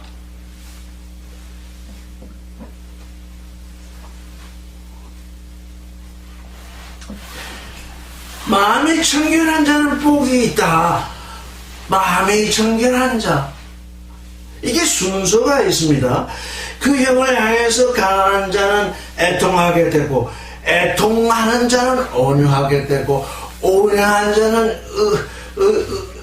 마음이 청결한 자는 복이 있다. 마음이 청결한 자, 이게 순서가 있습니다. 그 영을 향해서 가난한 자는 애통하게 되고, 애통하는 자는 온유하게 되고, 온유한 자는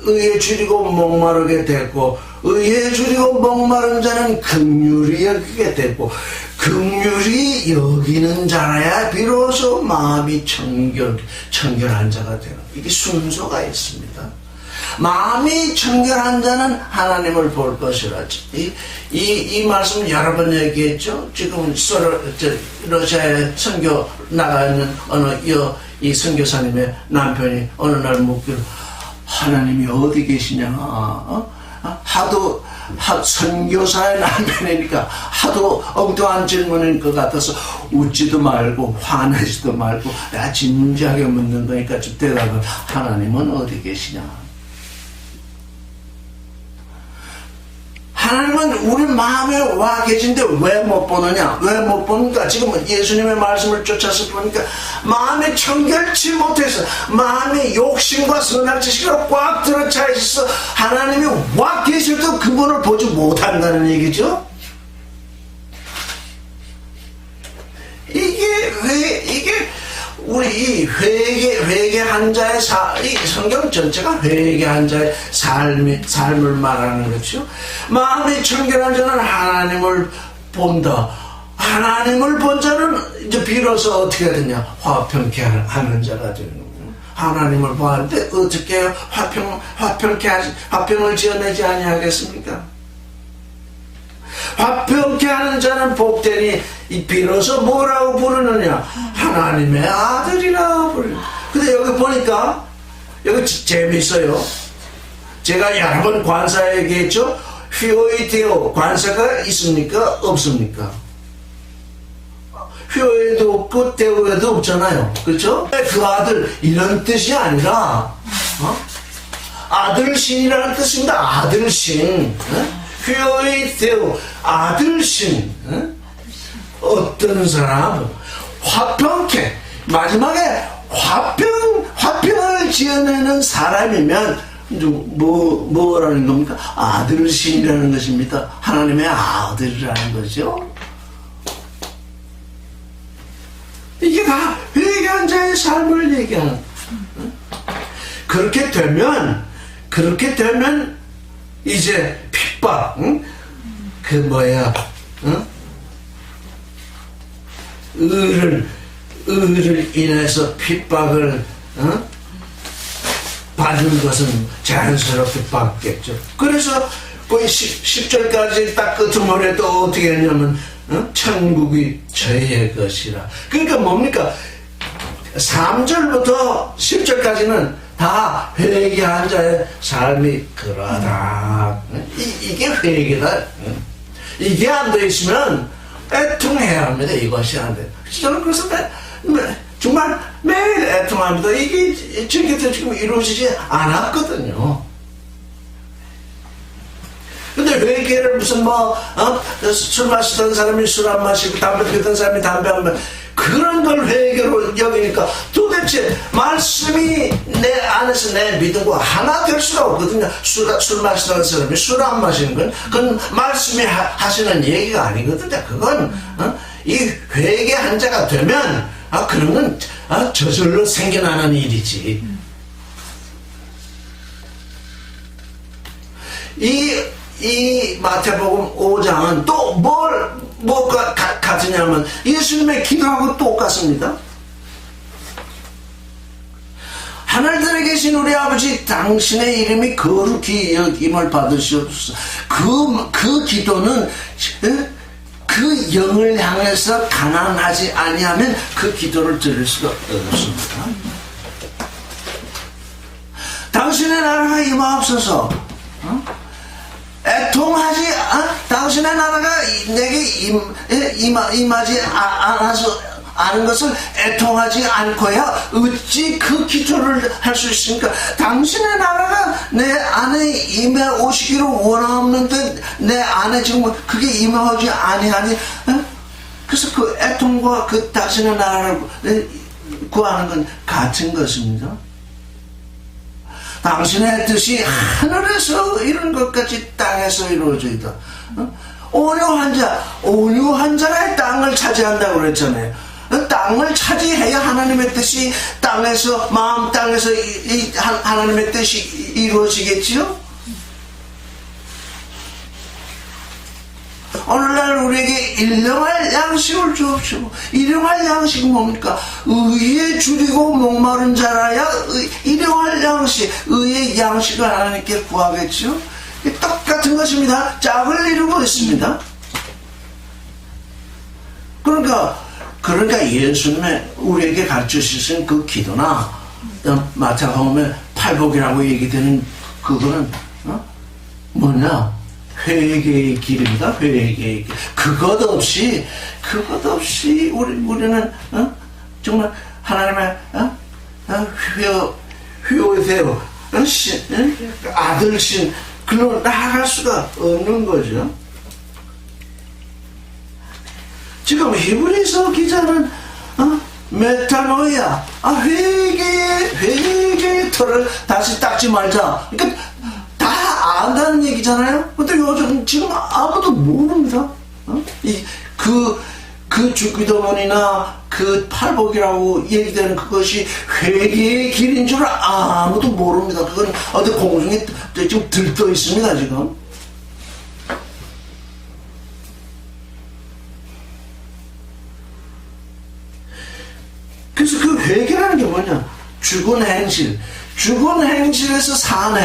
의에 줄이고 목마르게 되고, 의에 줄이고 목마른 자는 긍휼히 여기게 되고, 긍휼히 여기는 자라야 비로소 마음이 청결한 자가 되는, 이게 순서가 있습니다. 마음이 청결한 자는 하나님을 볼 것이라. 이 말씀 여러 번 얘기했죠. 지금 러시아에 선교 나가 있는 이 선교사님의 남편이 어느 날 묻기를, 하나님이 어디 계시냐? 하도 선교사의 남편이니까 하도 엉뚱한 질문인 것 같아서 웃지도 말고 화내지도 말고 진지하게 묻는 거니까 좀 대답을 하나님은 어디 계시냐. 하나님은 우리 마음에 와 계신데 왜 못 보느냐? 왜 못 보는가? 지금은 예수님의 말씀을 쫓아서 보니까 마음에 청결치 못해서 마음에 욕심과 선악지식으로 꽉 들어차 있어서 하나님이 와 계셔도 그분을 보지 못한다는 얘기죠. 이게 우리 회개한 자의 이 성경 전체가 회개한 자의 삶을 말하는 거죠. 마음이 청결한 자는 하나님을 본다. 하나님을 본 자는 이제 비로소 어떻게 되냐? 화평케 하는 자가 되는 거예요. 하나님을 보았는데 어떻게 화평을 지어내지 아니하겠습니까? 화평케 하는 자는 복되니 비로소 뭐라고 부르느냐? 하나님의 아들이라 부르는. 근데 여기 보니까 여기 재미있어요. 제가 여러 번 관사에 얘기했죠. 휘오이테오 관사가 있습니까? 없습니까? 휘오에도 없고 테오에도 없잖아요. 그렇죠? 그 아들 이런 뜻이 아니라 아들신이라는 뜻입니다. 아들신. 휘오이테오 아들신. 어떤 사람 화평케 마지막에 화평을 지어내는 사람이면 뭐라는 겁니까? 아들신이라는 것입니다. 하나님의 아들이라는 거죠. 이게 다 회개한 자의 삶을 얘기하는. 그렇게 되면 이제 핍박, 의를 인해서 핍박을 받는 것은 자연스럽게 받겠죠. 그래서 10절까지 딱 끝머리에 또 어떻게 했냐면 천국이 저의 것이라. 그러니까 뭡니까? 3절부터 10절까지는 다 회개한 자의 삶이 그러하다. 이게 회개다. 이게 안 돼 있으면 애통해야 합니다. 이것이 안 돼. 저는 그래서 정말 매일 애통합니다. 이게 지금 이루어지지 않았거든요. 근데 회개를 무슨 술 마시던 사람이 술 안 마시고 담배 피우던 사람이 담배 안 마시고 그런 걸 회개로 여기니까 도대체 말씀이 내 안에서 내 믿음과 하나 될 수가 없거든요. 술 마시던 사람이 술 안 마시는 건 그건 말씀이 하시는 얘기가 아니거든요. 그건 이 회개한 자가 되면 그런 건 저절로 생겨나는 일이지. 이 마태복음 5장은 또 뭐가 같으냐면 예수님의 기도하고 똑같습니다. 하늘들에 계신 우리 아버지 당신의 이름이 거룩히 여김을 받으시옵소서. 그 기도는 그 영을 향해서 가난하지 아니하면 그 기도를 들을 수가 없습니다. 당신의 나라가 임하옵소서. 애통하지 당신의 나라가 내게 임하지 않은 것을 애통하지 않고야 어찌 그 기도를 할 수 있습니까? 당신의 나라가 내 안에 임해 오시기를 원하는데 내 안에 지금 그게 임하지 아니하니. 그래서 그 애통과 그 당신의 나라를 구하는 건 같은 것입니다. 당신의 뜻이 하늘에서 이룬 것까지 땅에서 이루어져있다. 온유한 자의 땅을 차지한다고 그랬잖아요. 땅을 차지해야 하나님의 뜻이 땅에서 마음 땅에서 하나님의 뜻이 이루어지겠지요. 오늘날 우리에게 일용할 양식을 주옵시고. 일용할 양식은 뭡니까? 의에 줄이고 목마른 자라야 일용할 양식, 의의 양식을 하나님께 구하겠죠. 똑같은 것입니다. 짝을 이루고 있습니다. 그러니까 예수님의 우리에게 가르쳐 주신 그 기도나 마태복음의 팔복이라고 얘기되는 그거는 뭐냐? 회개의 길입니다. 회개의 길. 그것 없이 우리는 정말 하나님의 효세요 아들신 글로 나아갈 수가 없는 거죠. 지금 히브리서 기자는 메타노이아 회개의 털을 다시 닦지 말자. 그러니까 다 안다는 얘기잖아요. 근데 요즘 지금 아무도 모릅니다. 그 주기도문이나 그 팔복이라고 얘기되는 그것이 회개의 길인 줄 아무도 모릅니다. 그건 어디 공중에 지금 들떠 있습니다, 지금. 그래서 그 회개라는 게 뭐냐? 죽은 행실에서 산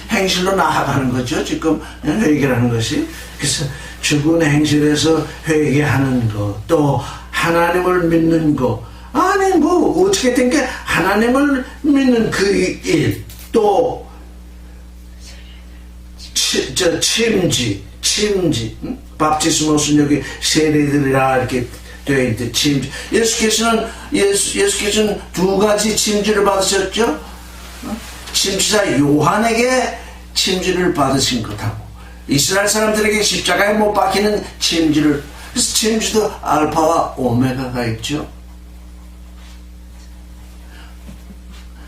행실로 나아가는 거죠. 지금 회개라는 것이. 그래서 죽은 행실에서 회개하는 거, 또 하나님을 믿는 거. 아니 뭐 어떻게 된 게 하나님을 믿는 그 일, 또 침지, 밥티스모스는 여기 세례들이라 이렇게 되어 있는데 침지. 예수께서는 두 가지 침지를 받으셨죠. 침지자 요한에게 침지를 받으신 것하고 이스라엘 사람들에게 십자가에 못 박히는 침지를. 그래서 침지도 알파와 오메가가 있죠.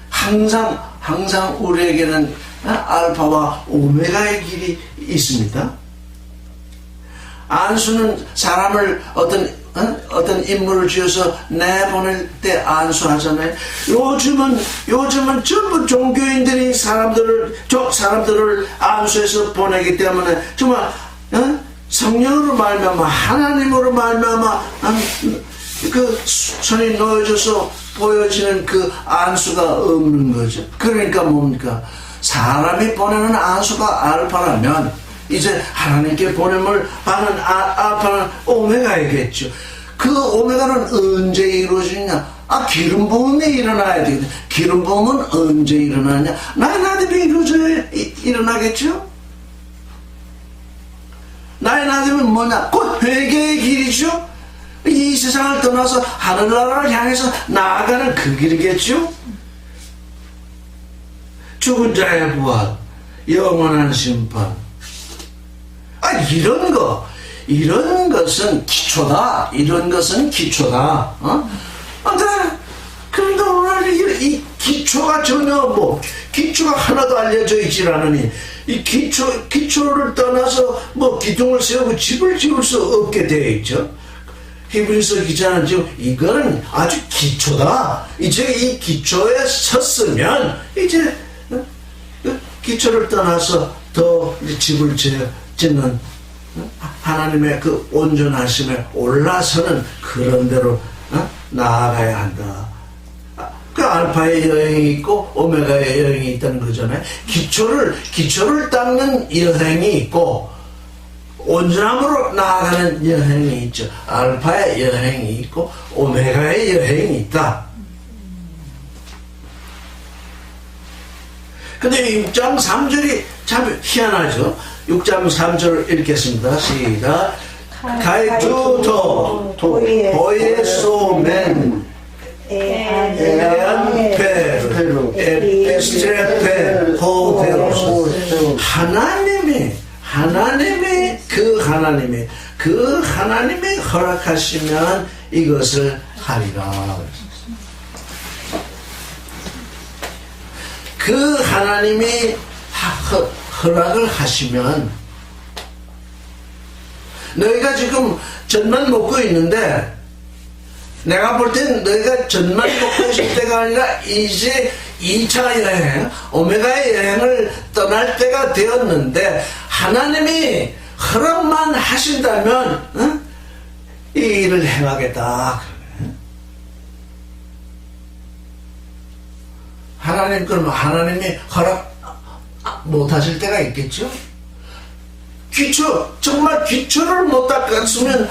항상 우리에게는 알파와 오메가의 길이 있습니다. 안수는 사람을 어떤 인물을 지어서 내보낼 때 안수하잖아요. 요즘은 전부 종교인들이 사람들을 안수해서 보내기 때문에 정말 성령으로 말미암아 하나님으로 말미암아 그 손이 놓여져서 보여지는 그 안수가 없는 거죠. 그러니까 뭡니까? 사람이 보내는 안수가 알파라면 이제 하나님께 보냄을 받는 알파는 오메가이겠죠. 그 오메가는 언제 이루어지냐? 기름 부음이 일어나야 되겠다. 기름 부음은 언제 일어나냐? 나의 나됨이 일어나겠죠? 나의 나됨은 뭐냐? 곧 회개의 길이죠? 이 세상을 떠나서 하늘나라를 향해서 나아가는 그 길이겠죠? 죽은 자의 부활, 영원한 심판. 이런 것은 기초다. 그런데 오늘 이 기초가 전혀 기초가 하나도 알려져 있질 않으니, 이 기초를 떠나서 기둥을 세우고 집을 지을 수 없게 되어 있죠. 히브리서 기자는 지금 이거는 아주 기초다. 이제 이 기초에 섰으면, 이제 기초를 떠나서 더 집을 짓는 하나님의 그 온전하심에 올라서는 그런 대로 나아가야 한다. 그 알파의 여행이 있고 오메가의 여행이 있다는 거잖아요. 기초를 닦는 여행이 있고 온전함으로 나아가는 여행이 있죠. 알파의 여행이 있고 오메가의 여행이 있다. 근데 6장 3절이 참 희한하죠. 6장 3절 읽겠습니다. 시작. 가이투토 보예소멘 에안페르 에피스트레페 호데로스. 하나님이 허락하시면 이것을 하리라. 그 하나님이 허락을 하시면, 너희가 지금 젖만 먹고 있는데, 내가 볼 땐 너희가 젖만 먹고 있을 때가 아니라 이제 2차 여행, 오메가의 여행을 떠날 때가 되었는데, 하나님이 허락만 하신다면 이 일을 행하겠다. 그러면 하나님이 허락 못 하실 때가 있겠죠? 정말 기초를 못 닦았으면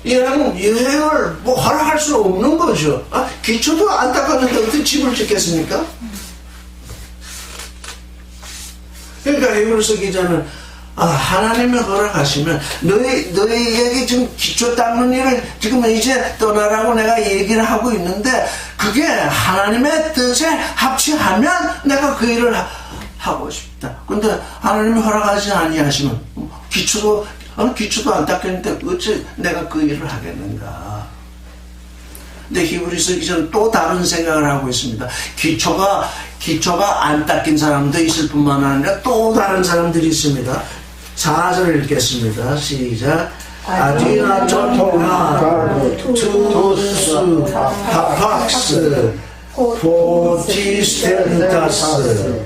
여행을 허락할 수 없는 거죠. 기초도 안 닦았는데 어떻게 집을 짓겠습니까? 그러니까 히브리서 기자는 하나님이 허락하시면 너희에게 지금 기초 닦는 일을 지금 이제 떠나라고 내가 얘기를 하고 있는데 그게 하나님의 뜻에 합치하면 내가 그 일을 하고 싶다. 근데 하나님이 허락하지 아니하시면 기초도 안 닦였는데 어째 내가 그 일을 하겠는가. 근데 히브리서 기자는 또 다른 생각을 하고 있습니다. 기초가 안 닦인 사람도 있을 뿐만 아니라 또 다른 사람들이 있습니다. 4절을 읽겠습니다. 시작. 아디나 전통하 투스 파팍스 포티스텐타스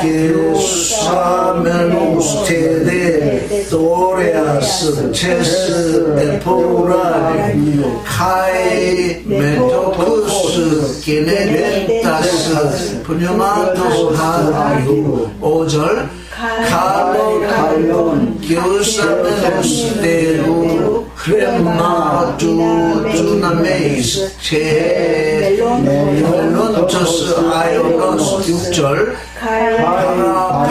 게사멘 우스테데 도레아스 체스 에포라리 카이 메토쿠스 게네벤타스 푸뉴마토스 하유 5절 칼론 교사멘 우스테루 크레마 주나메이스 체 멜론토스 아이오노스 6절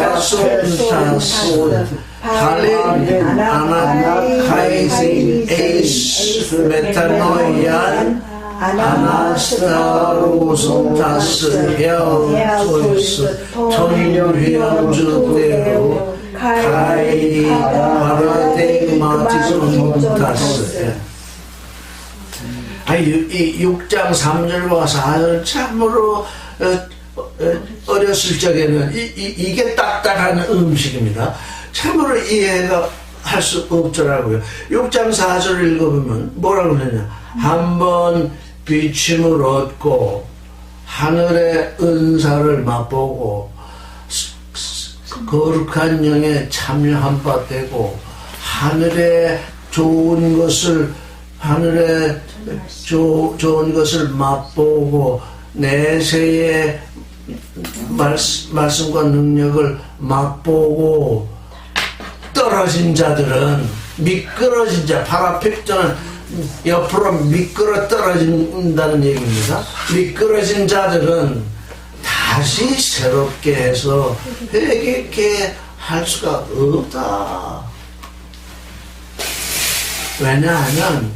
파라페소타스 할린 아나카이신 에이스 메타노이안 아나스타로스타스 헤어토이스 톤유히언주대로 카이 파라데이마티스몬타스. 이 6장 3절과 4절 참으로 어렸을 적에는 이게 딱딱한 음식입니다. 참으로 이해가 할 수 없더라고요. 6장 4절을 읽어보면 뭐라고 그러냐. 한번 비침을 얻고 하늘의 은사를 맛보고 거룩한 영에 참여한 바 되고 하늘의 좋은 것을 맛보고 내세의 말씀과 능력을 맛보고 떨어진 자들은 미끄러진 자, 파라픽전은 옆으로 미끄러 떨어진다는 얘기입니다. 미끄러진 자들은 다시 새롭게 해서 회개케 할 수가 없다. 왜냐하면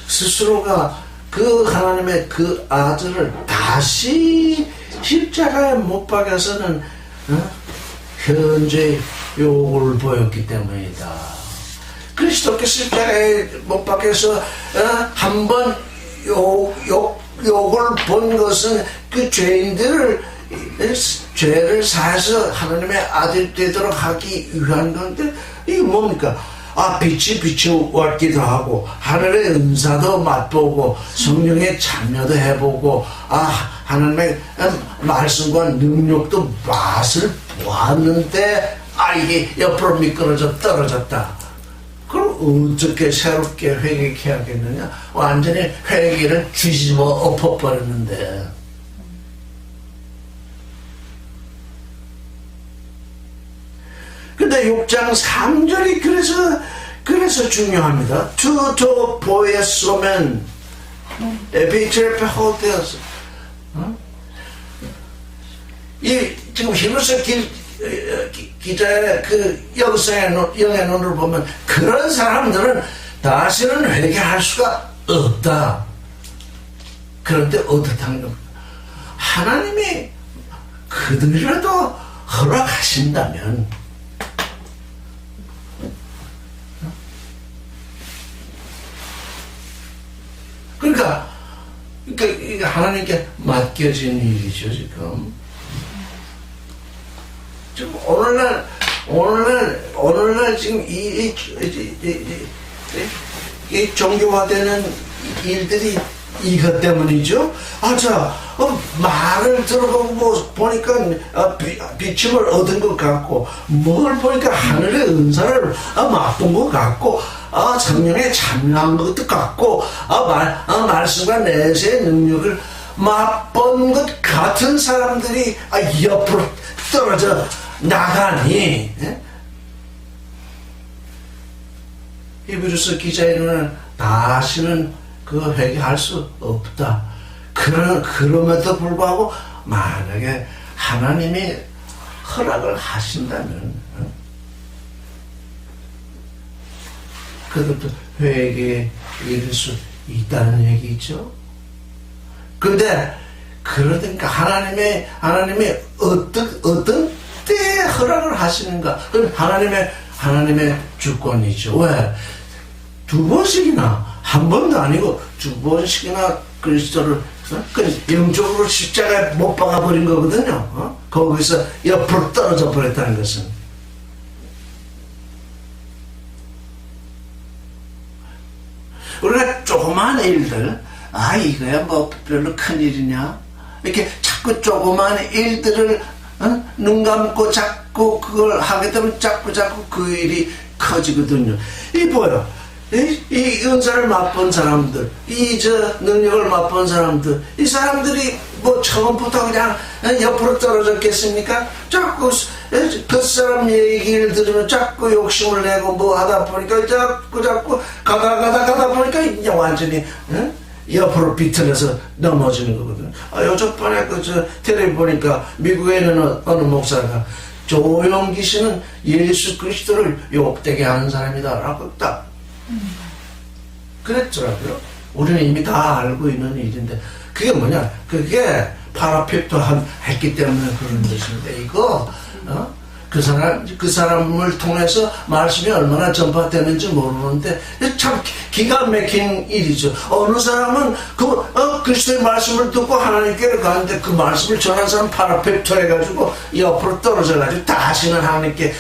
스스로가 그 하나님의 그 아들을 다시 십자가에 못 박아서는 현재 욕을 보였기 때문이다. 그리스도께 십자가에 못 박혀서 한번 욕을 본 것은 그 죄인들을 죄를 사해서 하나님의 아들 되도록 하기 위한 건데 이게 뭡니까? 빛이 비추었기도 하고 하늘의 은사도 맛보고 성령의 참여도 해보고 하나님의 말씀과 능력도 맛을 보았는데 이게 옆으로 미끄러져 떨어졌다. 그럼 어떻게 새롭게 회개케 하겠느냐? 완전히 회개를 뒤집어 엎어버렸는데. 근데 6장 3절이 그래서 중요합니다. 투도 보였으면 에피트레페 호테어스. 이 지금 히브리서 기자의 그 영의 눈을 보면 그런 사람들은 다시는 회개할 수가 없다. 그런데 어떻다는 겁니다. 하나님이 그들이라도 허락하신다면 그러니까 이게 하나님께 맡겨진 일이죠 지금. 지금 오늘날 지금 이 종교화되는 일들이 이것 때문이죠. 말을 들어보고 보니까 비침을 얻은 것 같고 뭘 보니까 하늘의 은사를 맛본 것 같고 성령에 참여한 것도 같고 말씀과 내세의 능력을 맛본 것 같은 사람들이 옆으로 떨어져 나가니 히브리서 기자에는 다시는 회개할 수 없다. 그럼에도 불구하고 만약에 하나님이 허락을 하신다면 그것도 회개에 이를 수 있다는 얘기죠. 근데 그러니까 하나님이 어떤 때에 허락을 하시는가? 그건 하나님의 주권이죠. 왜? 두 번씩이나, 한 번도 아니고 두 번씩이나 그리스도를 영적으로 십자가에 못 박아버린 거거든요. 거기서 옆으로 떨어져 버렸다는 것은. 우리가 조그마한 일들, 이거야 뭐 별로 큰 일이냐? 이렇게 자꾸 조그마한 일들을 눈 감고 자꾸 그걸 하게 되면 자꾸 그 일이 커지거든요. 이 뭐요? 이 은사를 맛본 사람들, 능력을 맛본 사람들, 이 사람들이 뭐 처음부터 그냥 옆으로 떨어졌겠습니까? 자꾸 그 사람 얘기를 들으면 자꾸 욕심을 내고 뭐 하다 보니까 자꾸 가다 보니까 이제 완전히 옆으로 비틀어서 넘어지는 거거든. 요즘번에 텔레비 보니까 미국에 있는 어느 목사가 조용기 씨는 예수 그리스도를 욕되게 하는 사람이다라고 딱 그랬더라고요. 우리는 이미 다 알고 있는 일인데 그게 뭐냐? 그게 파라페토 했기 때문에 그런 것인데 이거 그 사람을 통해서 말씀이 얼마나 전파되는지 모르는데 참 기가 막힌 일이죠. 어느 사람은 그리스도의 말씀을 듣고 하나님께로 가는데 그 말씀을 전한 사람 파라페토 해가지고 옆으로 떨어져가지고 다시는 하나님께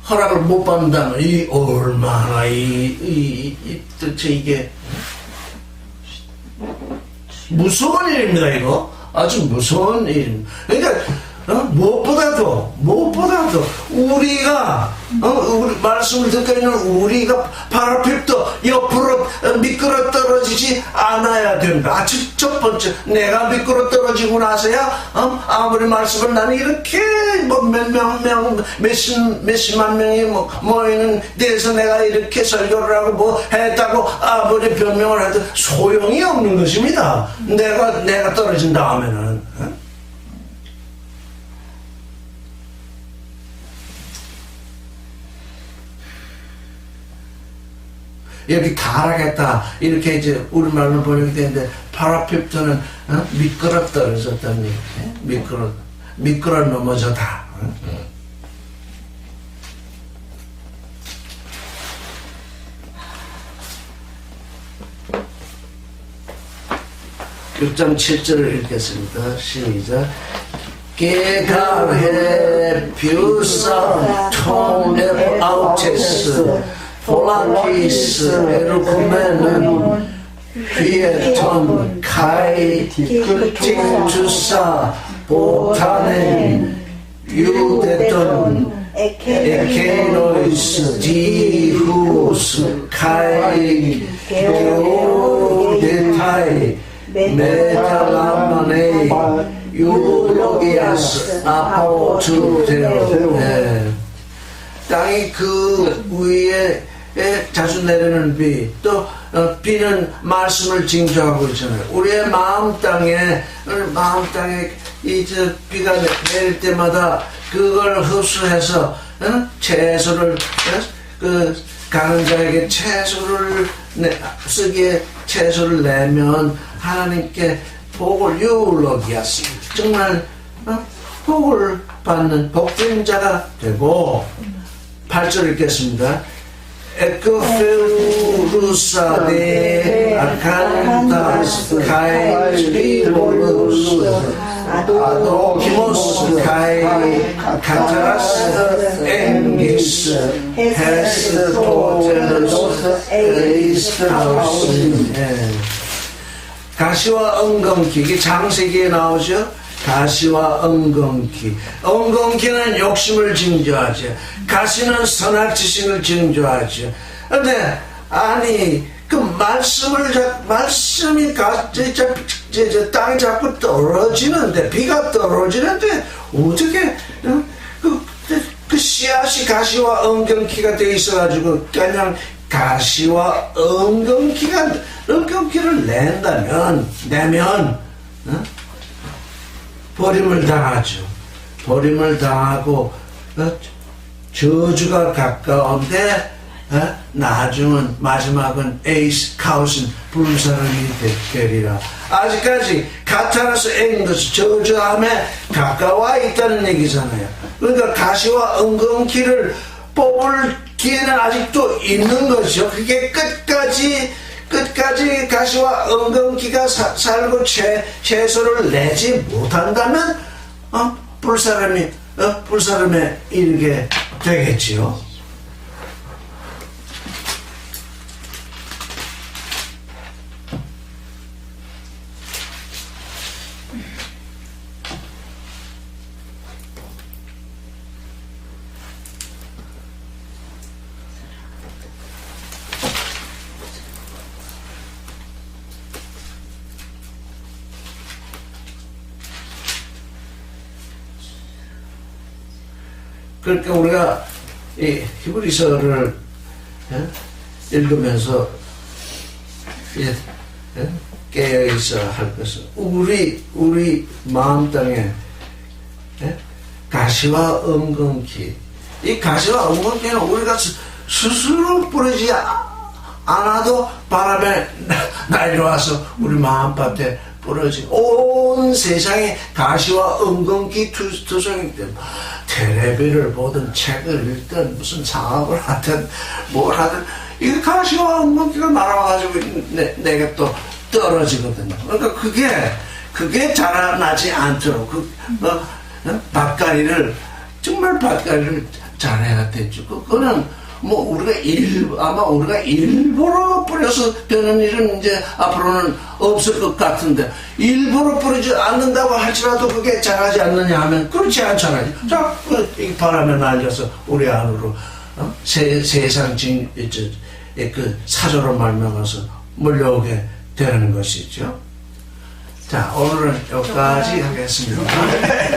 허락을 못 받는다면 이 얼마나 도대체 이게 무서운 일입니다. 이거 아주 무서운 일입니다. 그러니까 무엇보다도 우리가 우리 말씀을 듣고 있는 우리가 파라필도 옆으로 미끄러 떨어지지 않아야 된다. 아주 첫 번째, 내가 미끄러 떨어지고 나서야 아무리 말씀을 나는 이렇게 뭐 몇십만 명이 모이는 데서 내가 이렇게 설교를 하고 뭐 했다고 아무리 변명을 해도 소용이 없는 것입니다. 내가 떨어진 다음에는. 여기 가라겠다 이렇게 이제 우리말로 번역이 되는데 파라핍토는 미끄러 떨어졌다는 얘기. 미끄러 넘어졌다. 6장 7절을 읽겠습니다. 시작. 게가헤 뷰사 톰 아우체스 폴라키스 에르쿠메는 휘에톤 카이 틱투사 보타넨 유데톤 에케노이스 디후스 카이 게오데타이 메탈라마네 유로기아스 아포투테오. 땅이 그 위에 자주 내리는 비, 또 비는 말씀을 징조하고 있잖아요. 우리의 마음 땅에 이제 비가 내릴 때마다 그걸 흡수해서 채소를 가는 자에게 채소를 쓰기에 채소를 내면 하나님께 복을 유로기아스, 정말 복을 받는 복된 자가 되고. 8절 읽겠습니다. 에크페우루사데 아칸타스 카이 스피로루스 아도키모스 카이 카타라스 엥기스 헤스 토테르스 에이스트라우스. 가시와 엉겅퀴, 이게 창세기에 나오죠. 가시와 엉겅퀴는 욕심을 징조하죠. 가시는 선악 지식을 징조하죠. 근데 그 말씀이 땅에 자꾸 떨어지는데, 비가 떨어지는데 어떻게 그 씨앗이 가시와 엉겅퀴가 되어 있어가지고 그냥 가시와 엉겅퀴를 내면 어? 버림을 당하죠. 버림을 당하고 저주가 가까운데 나중은 마지막은 에이스 카우신 부른 사람이 되리라. 아직까지 카타라스 애인 것은 저주함에 가까워 있다는 얘기잖아요. 그러니까 가시와 엉겅퀴를 뽑을 기회는 아직도 있는 거죠. 그게 끝까지 가시와 엉겅퀴가 살고 최소를 내지 못한다면 불사름에 이르게 되겠지요. 그러니까 우리가 이 히브리서를 읽으면서 깨어 있어야 할 것은 우리 마음 땅에 가시와 엉겅퀴, 이 가시와 엉겅퀴는 우리가 스스로 뿌리지 않아도 바람에 날려와서 우리 마음밭에 부러지. 온 세상에 가시와 엉겅퀴 투성이기 때문에 텔레비를 보든 책을 읽든 무슨 작업을 하든 뭘 하든 이 가시와 엉겅퀴가 날아와가지고 내게 또 떨어지거든요. 그러니까 그게 자라나지 않도록 밭가리를 정말 밭가리를 잘해야 되죠. 그거는 뭐 아마 우리가 일부러 뿌려서 되는 일은 이제 앞으로는 없을 것 같은데, 일부러 뿌리지 않는다고 할지라도 그게 자라지 않느냐 하면 그렇지 않잖아요. 자, 이 바람에 날려서 우리 안으로 세상 그 사조로 말미암아서 몰려오게 되는 것이죠. 자, 오늘은 여기까지 하겠습니다.